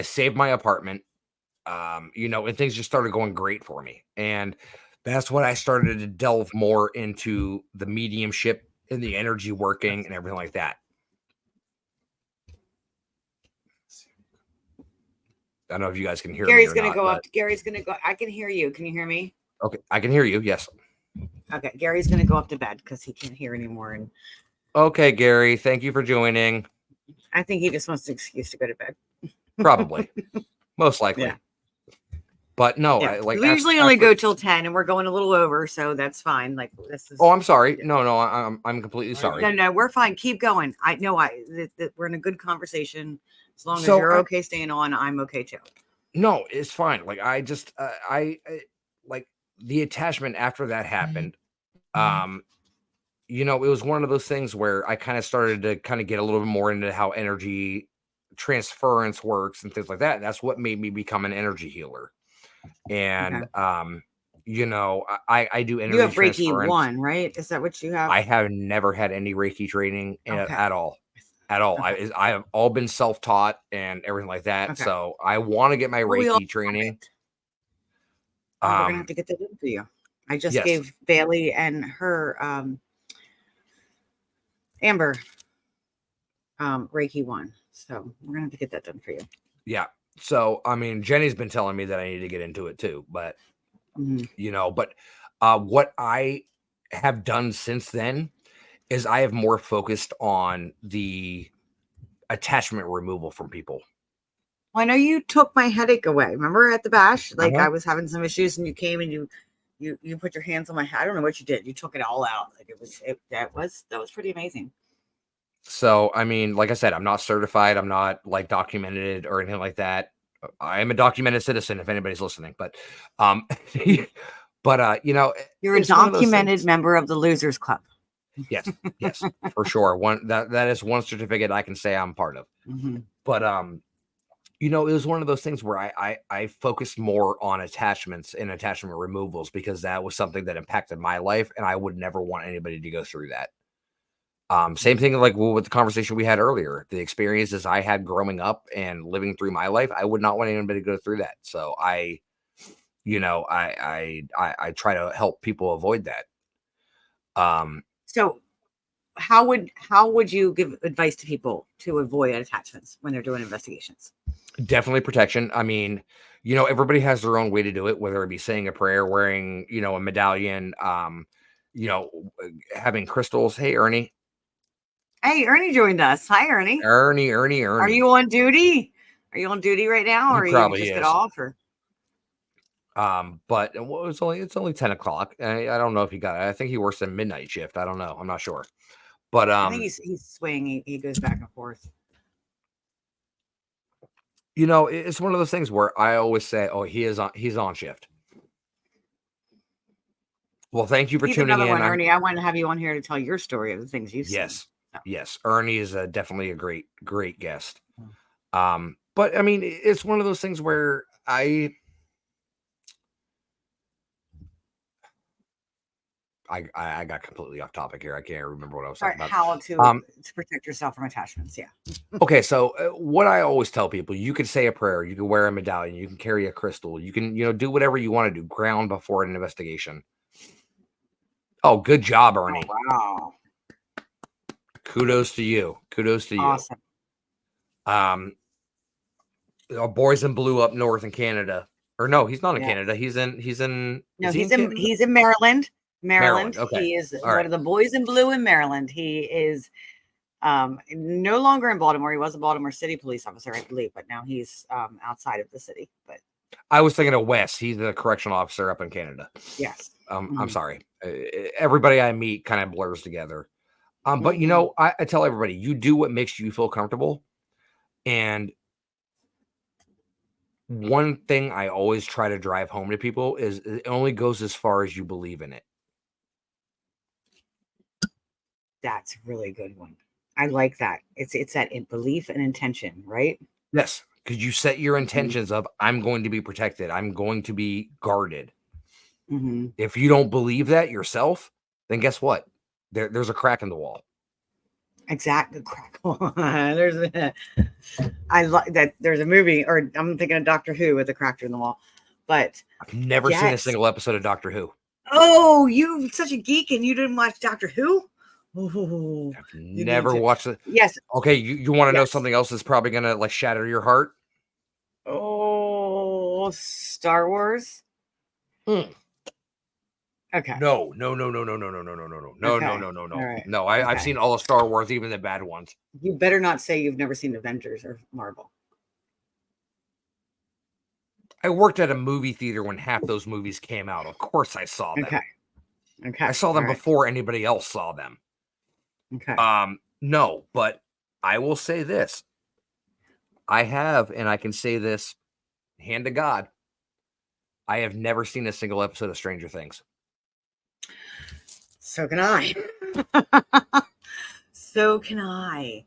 saved my apartment, and things just started going great for me. And that's when I started to delve more into the mediumship and the energy working and everything like that. I don't know if you guys can hear me. Gary's going to go up. Gary's going to go. I can hear you. Can you hear me? Okay, I can hear you. Yes. Okay, Gary's going to go up to bed because he can't hear anymore. And okay, Gary, thank you for joining. I think he just wants an excuse to go to bed. Probably, most likely. Yeah. But no, yeah. We usually only go till 10, and we're going a little over, so that's fine. Like this is. Oh, I'm sorry. No, I'm completely sorry. No, we're fine. Keep going. I know. We're in a good conversation. As long as you're okay staying on, I'm okay too. No, it's fine. Like I just, I like the attachment after that happened. It was one of those things where I kind of started to kind of get a little bit more into how energy transference works and things like that. And that's what made me become an energy healer. And I do energy. You have Reiki 1, right? Is that what you have? I have never had any Reiki training at all. At all. I have all been self-taught and everything like that. Okay. So I want to get my Reiki training. We're gonna have to get that in for you. I just gave Bailey and her Amber Reiki 1. So we're gonna have to get that done for you. Yeah. So I mean, Jenny's been telling me that I need to get into it too, but Mhm. But what I have done since then is I have more focused on the attachment removal from people. Well, I know you took my headache away. Remember at the bash, like Uh-huh. I was having some issues, and you came and you put your hands on my head. I don't know what you did. You took it all out. Like that was pretty amazing. So, I mean, like I said, I'm not certified. I'm not like documented or anything like that. I am a documented citizen if anybody's listening, but, um, You're a it's one of those documented things. member of the Losers Club. Yes, for sure. One that is one certificate I can say I'm part of. Mm-hmm. But, it was one of those things where I focused more on attachments and attachment removals because that was something that impacted my life, and I would never want anybody to go through that. Same thing like with the conversation we had earlier, the experiences I had growing up and living through my life, I would not want anybody to go through that. So I try to help people avoid that. So how would you give advice to people to avoid attachments when they're doing investigations? Definitely protection. I mean, everybody has their own way to do it, whether it be saying a prayer, wearing, a medallion, you know, having crystals. Hey, Ernie, Hey, Ernie joined us. Hi, Ernie. Ernie. Are you on duty? Are you on duty right now, He or you probably just get is. off? Or But it's only 10 o'clock. I don't know if he got it. I think he works a midnight shift. I don't know. I'm not sure. But I think he's swinging. He goes back and forth. it's one of those things where I always say, "Oh, he's on shift." Well, thank you for He's tuning another in. one, Ernie. I want to have you on here to tell your story of the things you've seen. Yes, So. yes. Ernie is definitely a great guest. But I mean, it's one of those things where I got completely off topic here. I can't remember what I was All talking right, about. how to protect yourself from attachments. Yeah. Okay, so what I always tell people, you can say a prayer, you can wear a medallion, you can carry a crystal, you can, do whatever you want to do, ground before an investigation. Oh, good job, Oh, Ernie. wow. Kudos to you. Kudos to you. Awesome. Our boys in blue up north in Canada. Or no, he's not in Yeah. Canada. He's in No, is he he's in in Canada? he's in Maryland. Maryland. Maryland. Okay. He is All one right. of the boys in blue in Maryland. He is no longer in Baltimore. He was a Baltimore City police officer, I believe, but now he's outside of the city. But I was thinking of Wes. He's the correctional officer up in Canada. yes. I'm Mhm. sorry. Everybody I meet kind of blurs together. But Mhm. I tell everybody, you do what makes you feel comfortable. And one thing I always try to drive home to people is it only goes as far as you believe in it. That's a really good one. I like that. It's that belief and intention, right? Yes, because you set your Mhm. intentions of I'm going to be protected. I'm going to be guarded. Mhm. If you don't believe that yourself, then guess what? There's a crack in the wall. Exactly. Crackle. I like that. There's a movie, or I'm thinking of Doctor Who with the cracker in the wall. But I've never seen a yes. single episode of Doctor Who. Oh, you such a geek, and you didn't watch Doctor Who? Oh, I've you need never to. watched it. Yes. Okay, you want to know Yes. something else that's probably gonna like shatter your heart? Oh, Star Wars. Mm. Okay. No. Okay. All right. No, I've Okay. seen all of Star Wars, even the bad ones. You better not say you've never seen Avengers or Marvel. I worked at a movie theater when half those movies came out. Of course I saw them. Okay. Okay. I saw All them right. before anybody else saw them. Okay. No, but I will say this. I have, and I can say this hand to God, I have never seen a single episode of Stranger Things. So can I. So can I.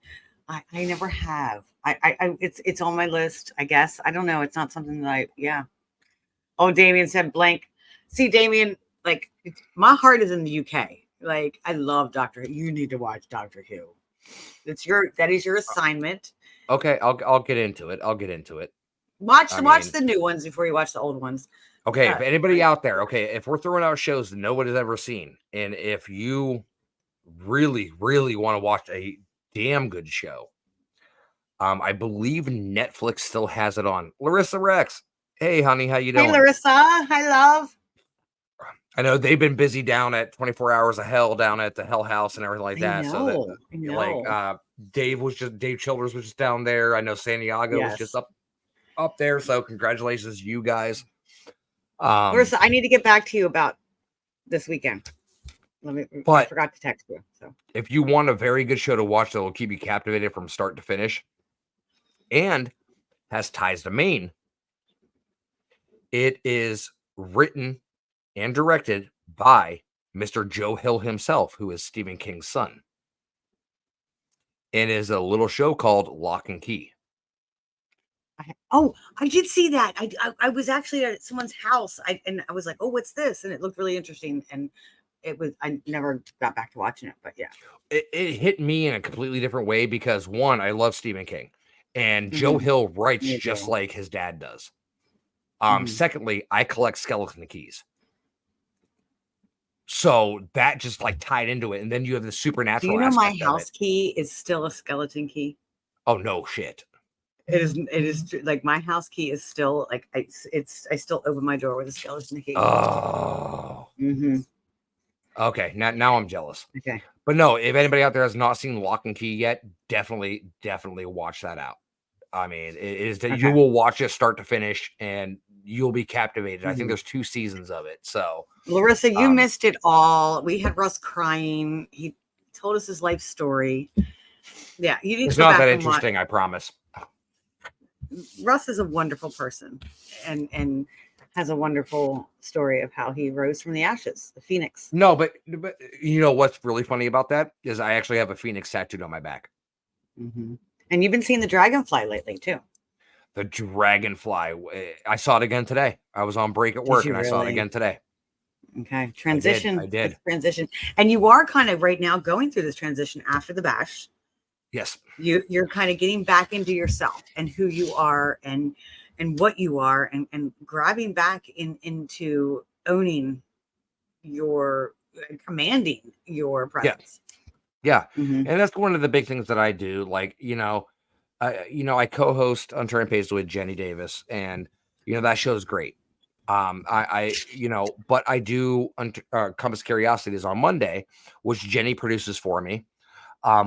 I never have. It's on my list, I guess. I don't know. It's not something that yeah. Oh, Damien said blank. See, Damien, like my heart is in the UK. Like I love Doctor Who. You need to watch Doctor Who. That is your assignment. Okay, I'll get into it. I'll get into it. Watch I watch mean, the new ones before you watch the old ones. okay, if anybody out there, okay, if we're throwing out shows that nobody's ever seen, and if you really, really want to watch a damn good show, I believe Netflix still has it on. Larissa Rex, hey honey, how you Hey doing? Larissa, hi love. I know they've been busy down at 24 Hours of Hell down at the Hell House and everything like I that. So that know. I like know. Dave Childers was just down there. I know Santiago was just Yes. up there. So congratulations, you guys. Larissa, I need to get back to you about this weekend. I But forgot to text you. So if you want a very good show to watch that will keep you captivated from start to finish and has ties to Maine, it is written and directed by Mr. Joe Hill himself, who is Stephen King's son. And is a little show called Lock and Key. I did see that. I was actually at someone's house. And I was like, oh, what's this? And it looked really interesting. And I never got back to watching it, but yeah. It hit me in a completely different way because one, I love Stephen King, and Joe Mhm. Hill writes Me just too. like his dad does. Mhm. Secondly, I collect skeleton keys. So that just like tied into it. And then you have the Do supernatural you know my aspect of it. house key is still a skeleton key? Oh no shit. It is like my house key is still like I still open my door with a skeleton key. Oh. Mm-hmm. Okay, now I'm jealous. Okay. But no, if anybody out there has not seen Lock and Key yet, definitely watch that out. I mean, it is that you Okay. will watch it start to finish and you'll be captivated. I think Mhm. there's 2 seasons of it. So Larissa, you missed it all. We had Russ crying. He told us his life story. Yeah, you need it's to go not back that and watch. interesting, I promise. Russ is a wonderful person and has a wonderful story of how he rose from the ashes, the phoenix. No, but you know what's really funny about that is I actually have a phoenix tattooed on my back. Mm-hmm. And you've been seeing the dragonfly lately too. The dragonfly. I saw it again today. I was on break at Did work you and I saw it really? again today. Okay. I Transition. did. It's transition. And you are kind of right now going through this transition after the bash. Yes. You're kind of getting back into yourself and who you are and what you are and grabbing back into owning your commanding your presence. Yeah. Mm-hmm. And that's one of the big things that I do. Like, I co-host Unturned Pages with Jenny Davis, and that show's great. But I do Compass Curiosities on Monday, which Jenny produces for me,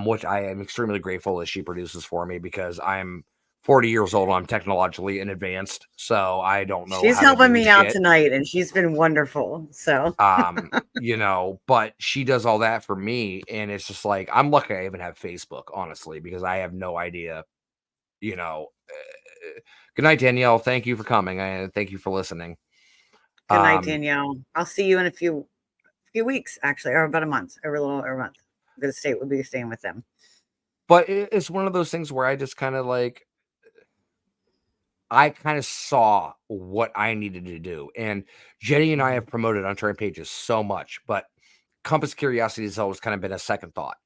which I am extremely grateful that she produces for me because I'm 40 years old. I'm technologically advanced, so I don't know She's how to helping do me out shit. tonight and she's been wonderful. So But she does all that for me, and it's just like I'm lucky I even have Facebook, honestly, because I have no idea. Good night, Danielle. Thank you for coming, and thank you for listening. good night, Danielle. I'll see you in a few weeks, actually, or about a month, or a little over a month. I'm gonna we'll be staying with them. But it's one of those things where I just kind of like I kind of saw what I needed to do. And Jenny and I have promoted Unturned Pages so much, but Compass Curiosity has always kind of been a second thought,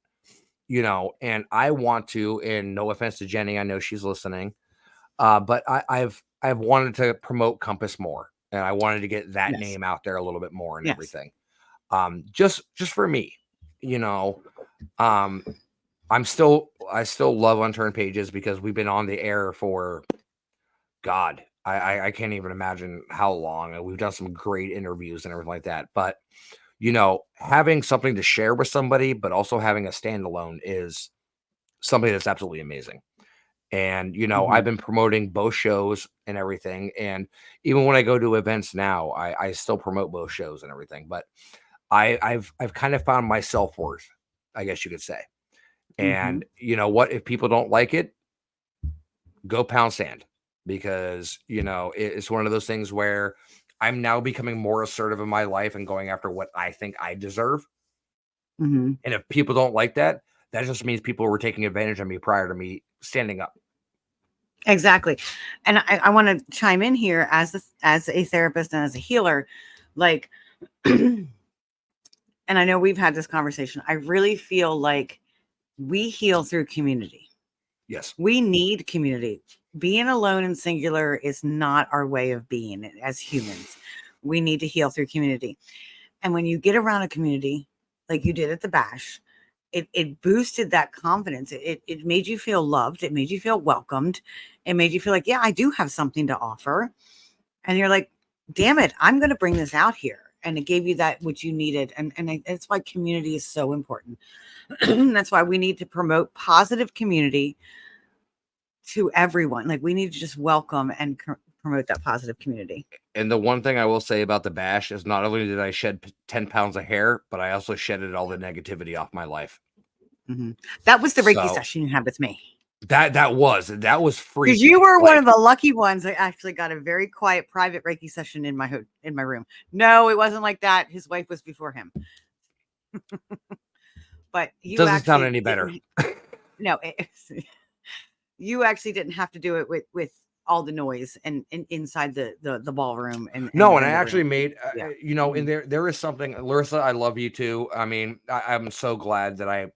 and I want to, and no offense to Jenny, I know she's listening, but I've wanted to promote Compass more, and I wanted to get that Yes. name out there a little bit more and Yes. everything. Just for me, I still love Unturned Pages because we've been on the air for God, I can't even imagine how long, and we've done some great interviews and everything like that. But having something to share with somebody, but also having a standalone is something that's absolutely amazing. And I've been promoting both shows and everything, and even when I go to events now, I still promote both shows and everything. But I've kind of found my self-worth, I guess you could say. And you know what? If people don't like it, go pound sand, because it's one of those things where I'm now becoming more assertive in my life and going after what I think I deserve. And if people don't like that, that just means people were taking advantage of me prior to me standing up. Exactly. And I want to chime in here as a therapist and as a healer, like, and I know we've had this conversation. I really feel like we heal through community. Yes. We need community. Being alone and singular is not our way of being as humans. We need to heal through community. And when you get around a community like you did at the bash, it boosted that confidence. It made you feel loved. It made you feel welcomed. It made you feel like, yeah, I do have something to offer. And you're like, damn it, I'm going to bring this out here. and it gave you that which you needed. That's why community is so important. That's why we need to promote positive community to everyone. Like, we need to just welcome and promote that positive community. And the one thing I will say about the bash is not only did I shed 10 pounds of hair, but I also shedded all the negativity off my life. That was the Reiki So- session you had with me. That was free. Because you were one of the lucky ones. I actually got a very quiet, private Reiki session in my room. No, it wasn't like that. His wife was before him. But you doesn't sound any better. No, you actually didn't have to do it with all the noise and inside the ballroom. And I actually made, Yeah. and there is something, Larissa, I love you too. I mean, I'm so glad that I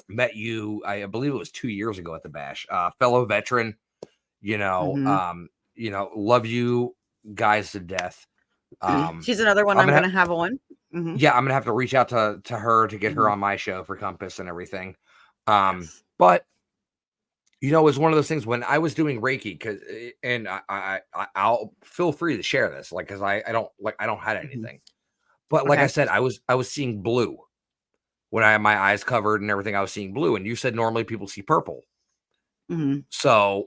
met you. I believe it was 2 years ago at the bash, fellow veteran, love you guys to death. She's another one I'm going to have on. Yeah, I'm going to have to reach out to her to get her on my show for Compass and everything. Yes. But it's one of those things when I was doing Reiki, and I'll feel free to share this, like, cause I don't have anything, but like I said, I was seeing blue when I had my eyes covered and everything. I was seeing blue, and you said normally people see purple. So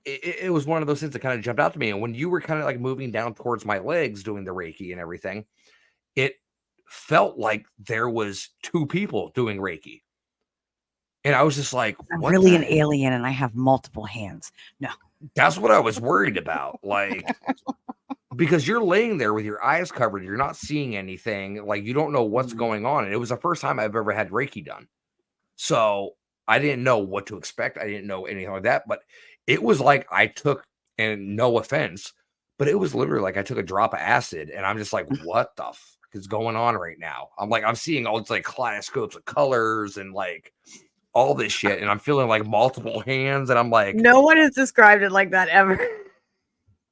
it was one of those things that kind of jumped out to me. And when you were kind of like moving down towards my legs, doing the Reiki and everything, it felt like there was 2 people doing Reiki. And I was just like, I'm really an alien and I have multiple hands. No. That's what I was worried about. Like, because you're laying there with your eyes covered, you're not seeing anything. Like, you don't know what's going on. And it was the first time I've ever had Reiki done. So I didn't know what to expect. I didn't know anything like that. But it was like I took, and no offense, but it was literally like I took a drop of acid. And I'm just like, what the fuck is going on right now? I'm seeing all these like kaleidoscopes of colors and like all this shit, and I'm feeling like multiple hands, and I'm like, no one has described it like that ever.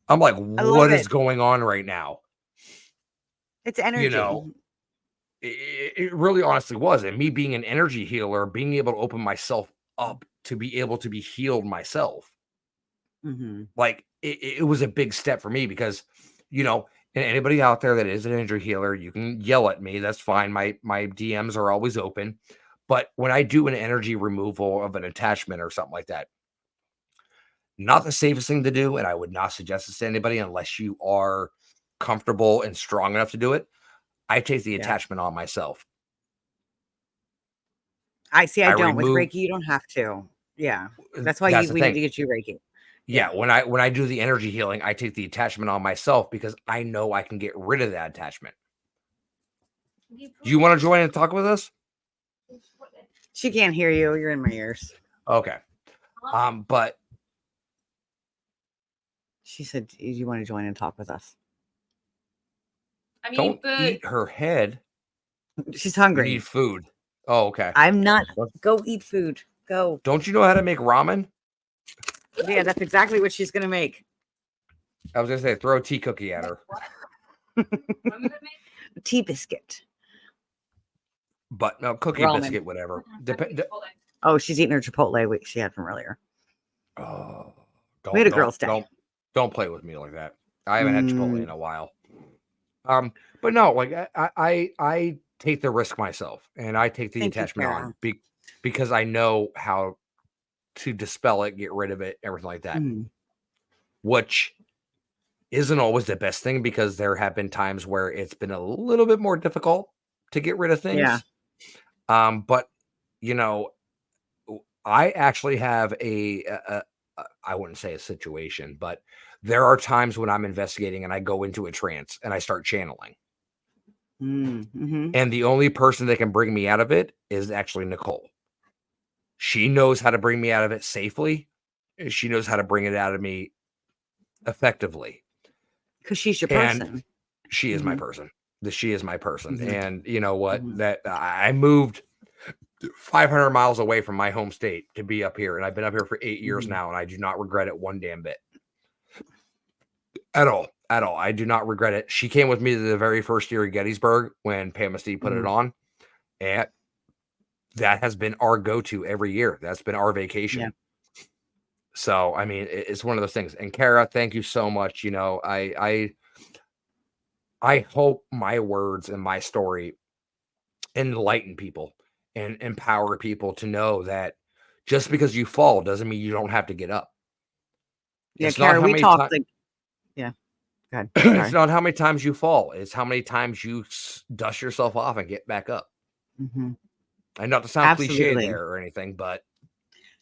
I'm like, what is going on right now? It's energy. It really honestly was. And me being an energy healer, being able to open myself up to be able to be healed myself, like it was a big step for me, because and anybody out there that is an energy healer, you can yell at me, that's fine. My DMs are always open. But when I do an energy removal of an attachment or something like that, not the safest thing to do, and I would not suggest this to anybody unless you are comfortable and strong enough to do it. I take the attachment on myself. I don't. With Reiki, you don't have to. Yeah, that's why we need to get you Reiki. Yeah, when I do the energy healing, I take the attachment on myself because I know I can get rid of that attachment. Do you want to join and talk with us? She can't hear you. You're in my ears. Okay. But she said, "Do you want to join and talk with us?" I mean, don't eat her head. She's hungry. You need food. Oh, okay. I'm not. Go eat food. Go. Don't you know how to make ramen? Yeah, that's exactly what she's gonna make. I was gonna say, throw a tea cookie at her. A tea biscuit. But no, cookie ramen. Biscuit, whatever. Oh, she's eating her Chipotle she had from earlier. Oh, we had a girl's day. Don't play with me like that. I haven't had Chipotle in a while. But no, like I take the risk myself, and I take the attachment on because I know how to dispel it, get rid of it, everything like that. Which isn't always the best thing, because there have been times where it's been a little bit more difficult to get rid of things. Yeah. But I actually have I wouldn't say a situation, but there are times when I'm investigating and I go into a trance and I start channeling. And the only person that can bring me out of it is actually Nicole. She knows how to bring me out of it safely. She knows how to bring it out of me effectively. Because she's your person. And she is my person. She is my person. And you know what? That I moved 500 miles away from my home state to be up here. And I've been up here for 8 years now. And I do not regret it one damn bit. At all. I do not regret it. She came with me to the very first year at Gettysburg when Pam Steve put it on. And that has been our go-to every year. That's been our vacation. Yeah. So, I mean, it's one of those things. And Kara, thank you so much. I I hope my words and my story enlighten people and empower people to know that just because you fall doesn't mean you don't have to get up. Yeah, It's not Kara, how we many talked times like, yeah, good. it's Sorry. not how many times you fall, it's how many times you dust yourself off and get back up. Hmm. And not to sound cliche Absolutely. there or anything, but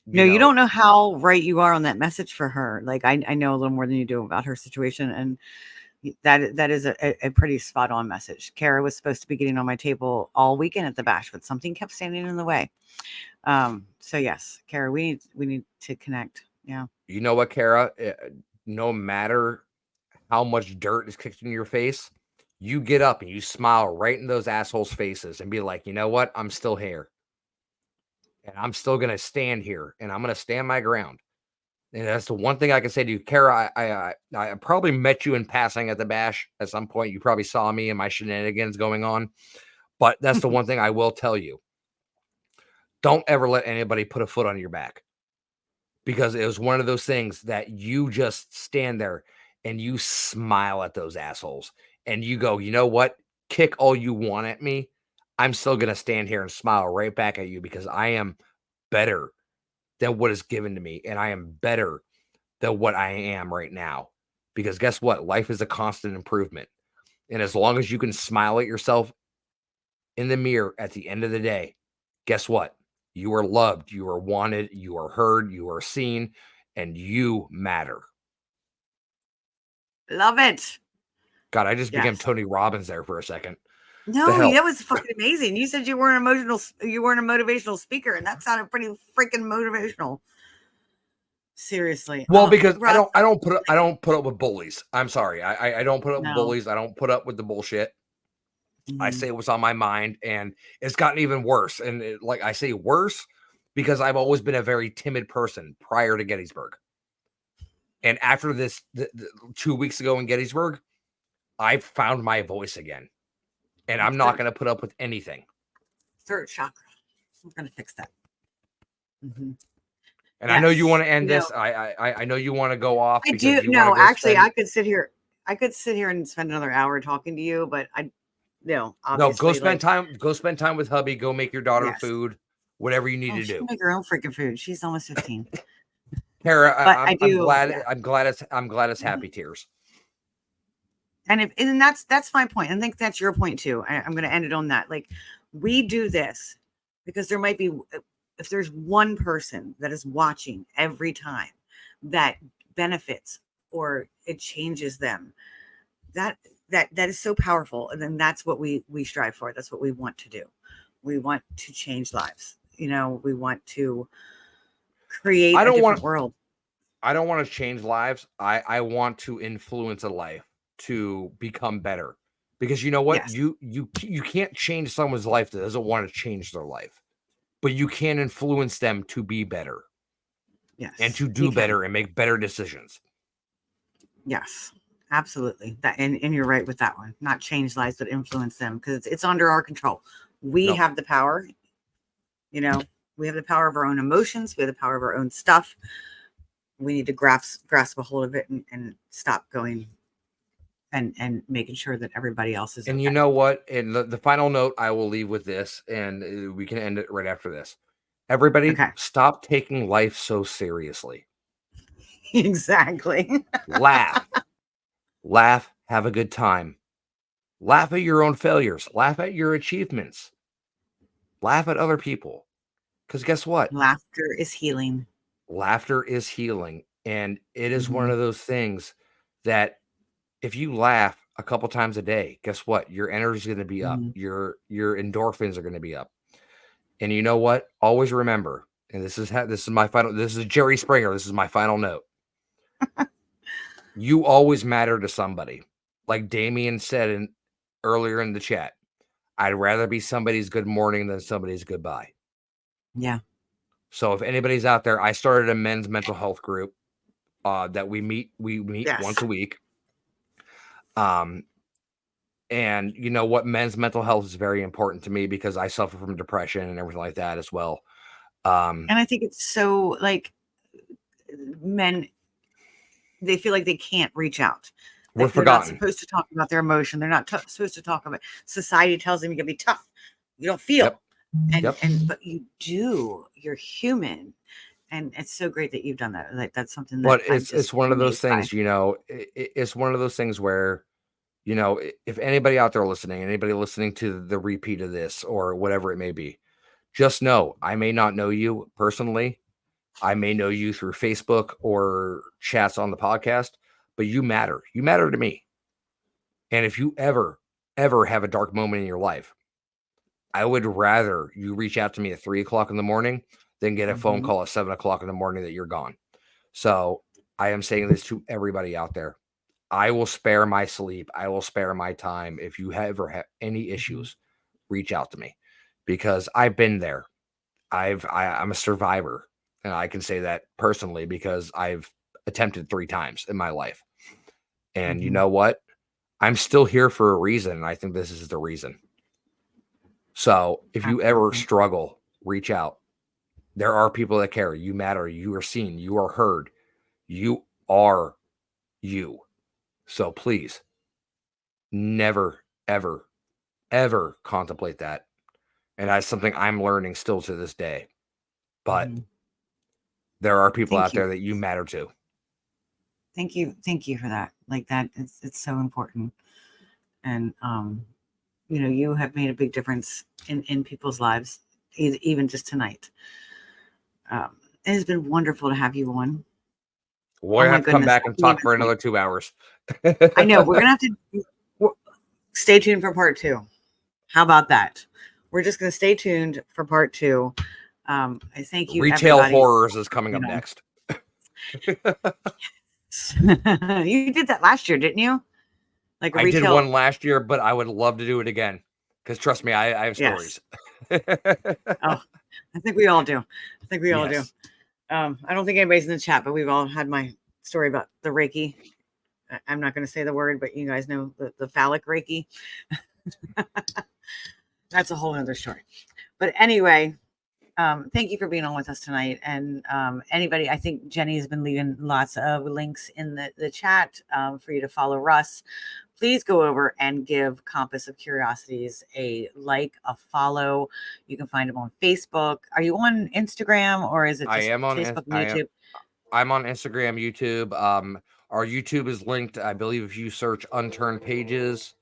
No, you you know, don't know how right you are on that message for her. Like I know a little more than you do about her situation, and that is a pretty spot on message. Kara was supposed to be getting on my table all weekend at the bash, but something kept standing in the way. So yes, Kara, we need to connect. Yeah. you know what, Kara, no matter how much dirt is kicked in your face, you get up and you smile right in those assholes' faces and be like, you know what, I'm still here. And I'm still gonna stand here and I'm gonna stand my ground. And that's the one thing I can say to you, Kara. I probably met you in passing at the bash at some point. You probably saw me and my shenanigans going on, but that's the one thing I will tell you: don't ever let anybody put a foot on your back, because it was one of those things that you just stand there and you smile at those assholes and you go, you know what? Kick all you want at me. I'm still gonna stand here and smile right back at you because I am better than what is given to me, and I am better than what I am right now. Because guess what? Life is a constant improvement. And as long as you can smile at yourself in the mirror at the end of the day, guess what? You are loved, you are wanted, you are heard, you are seen, and you matter. Love it. God, I just became Yes. Tony Robbins there for a second. The No, hell? that was fucking amazing. You said you weren't you weren't a motivational speaker, and that sounded pretty freaking motivational. Seriously. Well, because Russ, I don't put up with bullies. I'm sorry. I don't put up with no. bullies. I don't put up with the bullshit. I Mhm. say what's on my mind, and it's gotten even worse. And like I say, worse because I've always been a very timid person prior to Gettysburg. And after the 2 weeks ago in Gettysburg, I found my voice again, and I'm not Third, going to put up with anything. third chakra. We're gonna fix that. Hmm. And I know you want Yes. to end this. I know you want to go off I because do. you want to No, go actually, spend. I could sit here and spend another hour talking to you, but no, No, go obviously, spend like, time. Go spend time with hubby. Go make your daughter yes. food, whatever you need Oh, to she can do. make her own freaking food. She's almost 15. Tara, But I I'm do, glad. yeah. I'm glad it's Mhm. happy tears. And that's my point. I think that's your point too. I'm going to end it on that. Like, we do this because there might be, if there's one person that is watching every time that benefits or it changes them, that that is so powerful. And then that's what we strive for. That's what we want to do. We want to change lives. We want to create I a don't want. different world. I don't want to change lives. I want to influence a life to become better. Because you know what? Yes. You can't change someone's life that doesn't want to change their life. But you can influence them to be better and Yes. to You do can. better and make better decisions. Yes, absolutely. And you're right with that one. Not change lives, but influence them because it's under our control. We No. have the power, you know, we have the power of our own emotions, we have the power of our own stuff. We need to grasp a hold of it and stop going and making sure that everybody else is And you okay. know what? And the final note I will leave with this, and we can end it right after this. Everybody, Okay. stop taking life so seriously. Exactly. Laugh, laugh, have a good time. Laugh at your own failures. Laugh at your achievements. Laugh at other people. Because guess what? Laughter is healing. Laughter is healing. And it is one Hmm. of those things that if you laugh a couple times a day, guess what? Your energy is going to be up. Hmm. Your endorphins are going to be up. And you know what? Always remember, and this is my final. This is Jerry Springer. This is my final note. You always matter to somebody. Like Damien said earlier in the chat, I'd rather be somebody's good morning than somebody's goodbye. Yeah. So if anybody's out there, I started a men's mental health group that we meet Yes. once a week. And you know what? Men's mental health is very important to me because I suffer from depression and everything like that as well. And I think it's so like men, they feel like they can't reach out. We're They're not forgotten. supposed to talk about their emotion. They're not supposed to talk about. Society tells them you can be tough. You don't feel, Yep. and Yep. but you do. You're human, and it's so great that you've done that. Like that's something that But I'm it's just one of those amazed by. things, it's one of those things where, if anybody out there listening, anybody listening to the repeat of this or whatever it may be, just know I may not know you personally. I may know you through Facebook or chats on the podcast, but you matter. You matter to me. And if you ever have a dark moment in your life, I would rather you reach out to me at 3:00 in the morning than get a phone Mhm. call at 7:00 in the morning that you're gone. So I am saying this to everybody out there. I will spare my sleep. I will spare my time. If you ever have any issues, reach out to me because I've been there. I'm a survivor, and I can say that personally because I've attempted 3 times in my life. And you Mhm. know what? I'm still here for a reason, and I think this is the reason. So if you ever Absolutely. struggle, reach out. There are people that care. You matter. You are seen. You are heard. You are you. So please never, ever, ever contemplate that. And that's something I'm learning still to this day. But Mhm. there are people Thank out you. there that you matter to. Thank you for that. Like that, it's so important. And you have made a big difference in people's lives, even just tonight. It has been wonderful to have you on. We'll Oh my have to come goodness, back I and can't talk even for think. another 2 hours. I know we're gonna have to stay tuned for part 2. How about that? We're just gonna stay tuned for part 2. I thank you, Retail everybody. horrors is coming up You next. you did that last year, didn't you? Like a I did retail. one last year, but I would love to do it again. Because trust me, I have Yes. stories. Oh, I think we all do. I think we all do. Yes. I don't think anybody's in the chat, but we've all had my story about the Reiki. I'm not going to say the word, but you guys know the phallic Reiki. That's a whole other story. But anyway, thank you for being on with us tonight. And anybody, I think Jenny has been leaving lots of links in the chat for you to follow Russ. Please go over and give Compass of Curiosities a like, a follow. You can find him on Facebook. Are you on Instagram or is it I just am on Facebook and YouTube? I'm on Instagram, YouTube. Our YouTube is linked. I believe if you search unturned pages,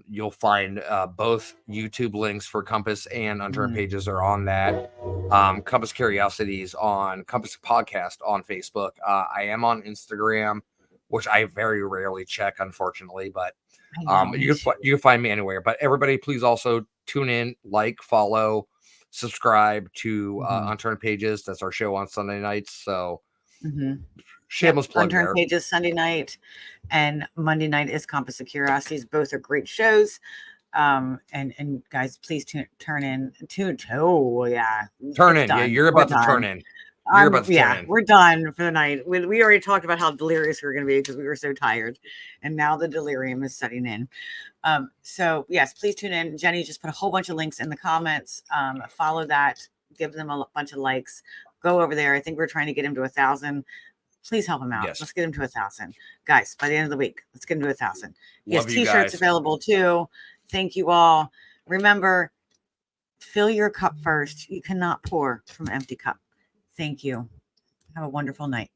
you'll find both YouTube links for Compass and unturned pages are on that. Compass Curiosities on Compass Podcast on Facebook. I am on Instagram, which I very rarely check, unfortunately, but I know, me you too. can find me anywhere. But everybody, please also tune in, like, follow, subscribe to Unturned Pages. That's our show on Sunday nights. So shameless plug Unturned there. Pages Sunday night and Monday night is Compass of Curiosities. Both are great shows. And guys, please turn in. Oh yeah, Turn it's in. Yeah, done. you're We're about to turn done. in. You're about to turn in. We're done for the night. We already talked about how delirious we were going to be because we were so tired, and now the delirium is setting in. So yes, please tune in. Jenny just put a whole bunch of links in the comments. Follow that. Give them a bunch of likes. Go over there. I think we're trying to get him to 1,000. Please help him out. Yes. Let's get him to 1,000, guys. By the end of the week, let's get him to 1,000. He has Love you T-shirts guys. available too. Thank you all. Remember, fill your cup first. You cannot pour from an empty cup. Thank you. Have a wonderful night.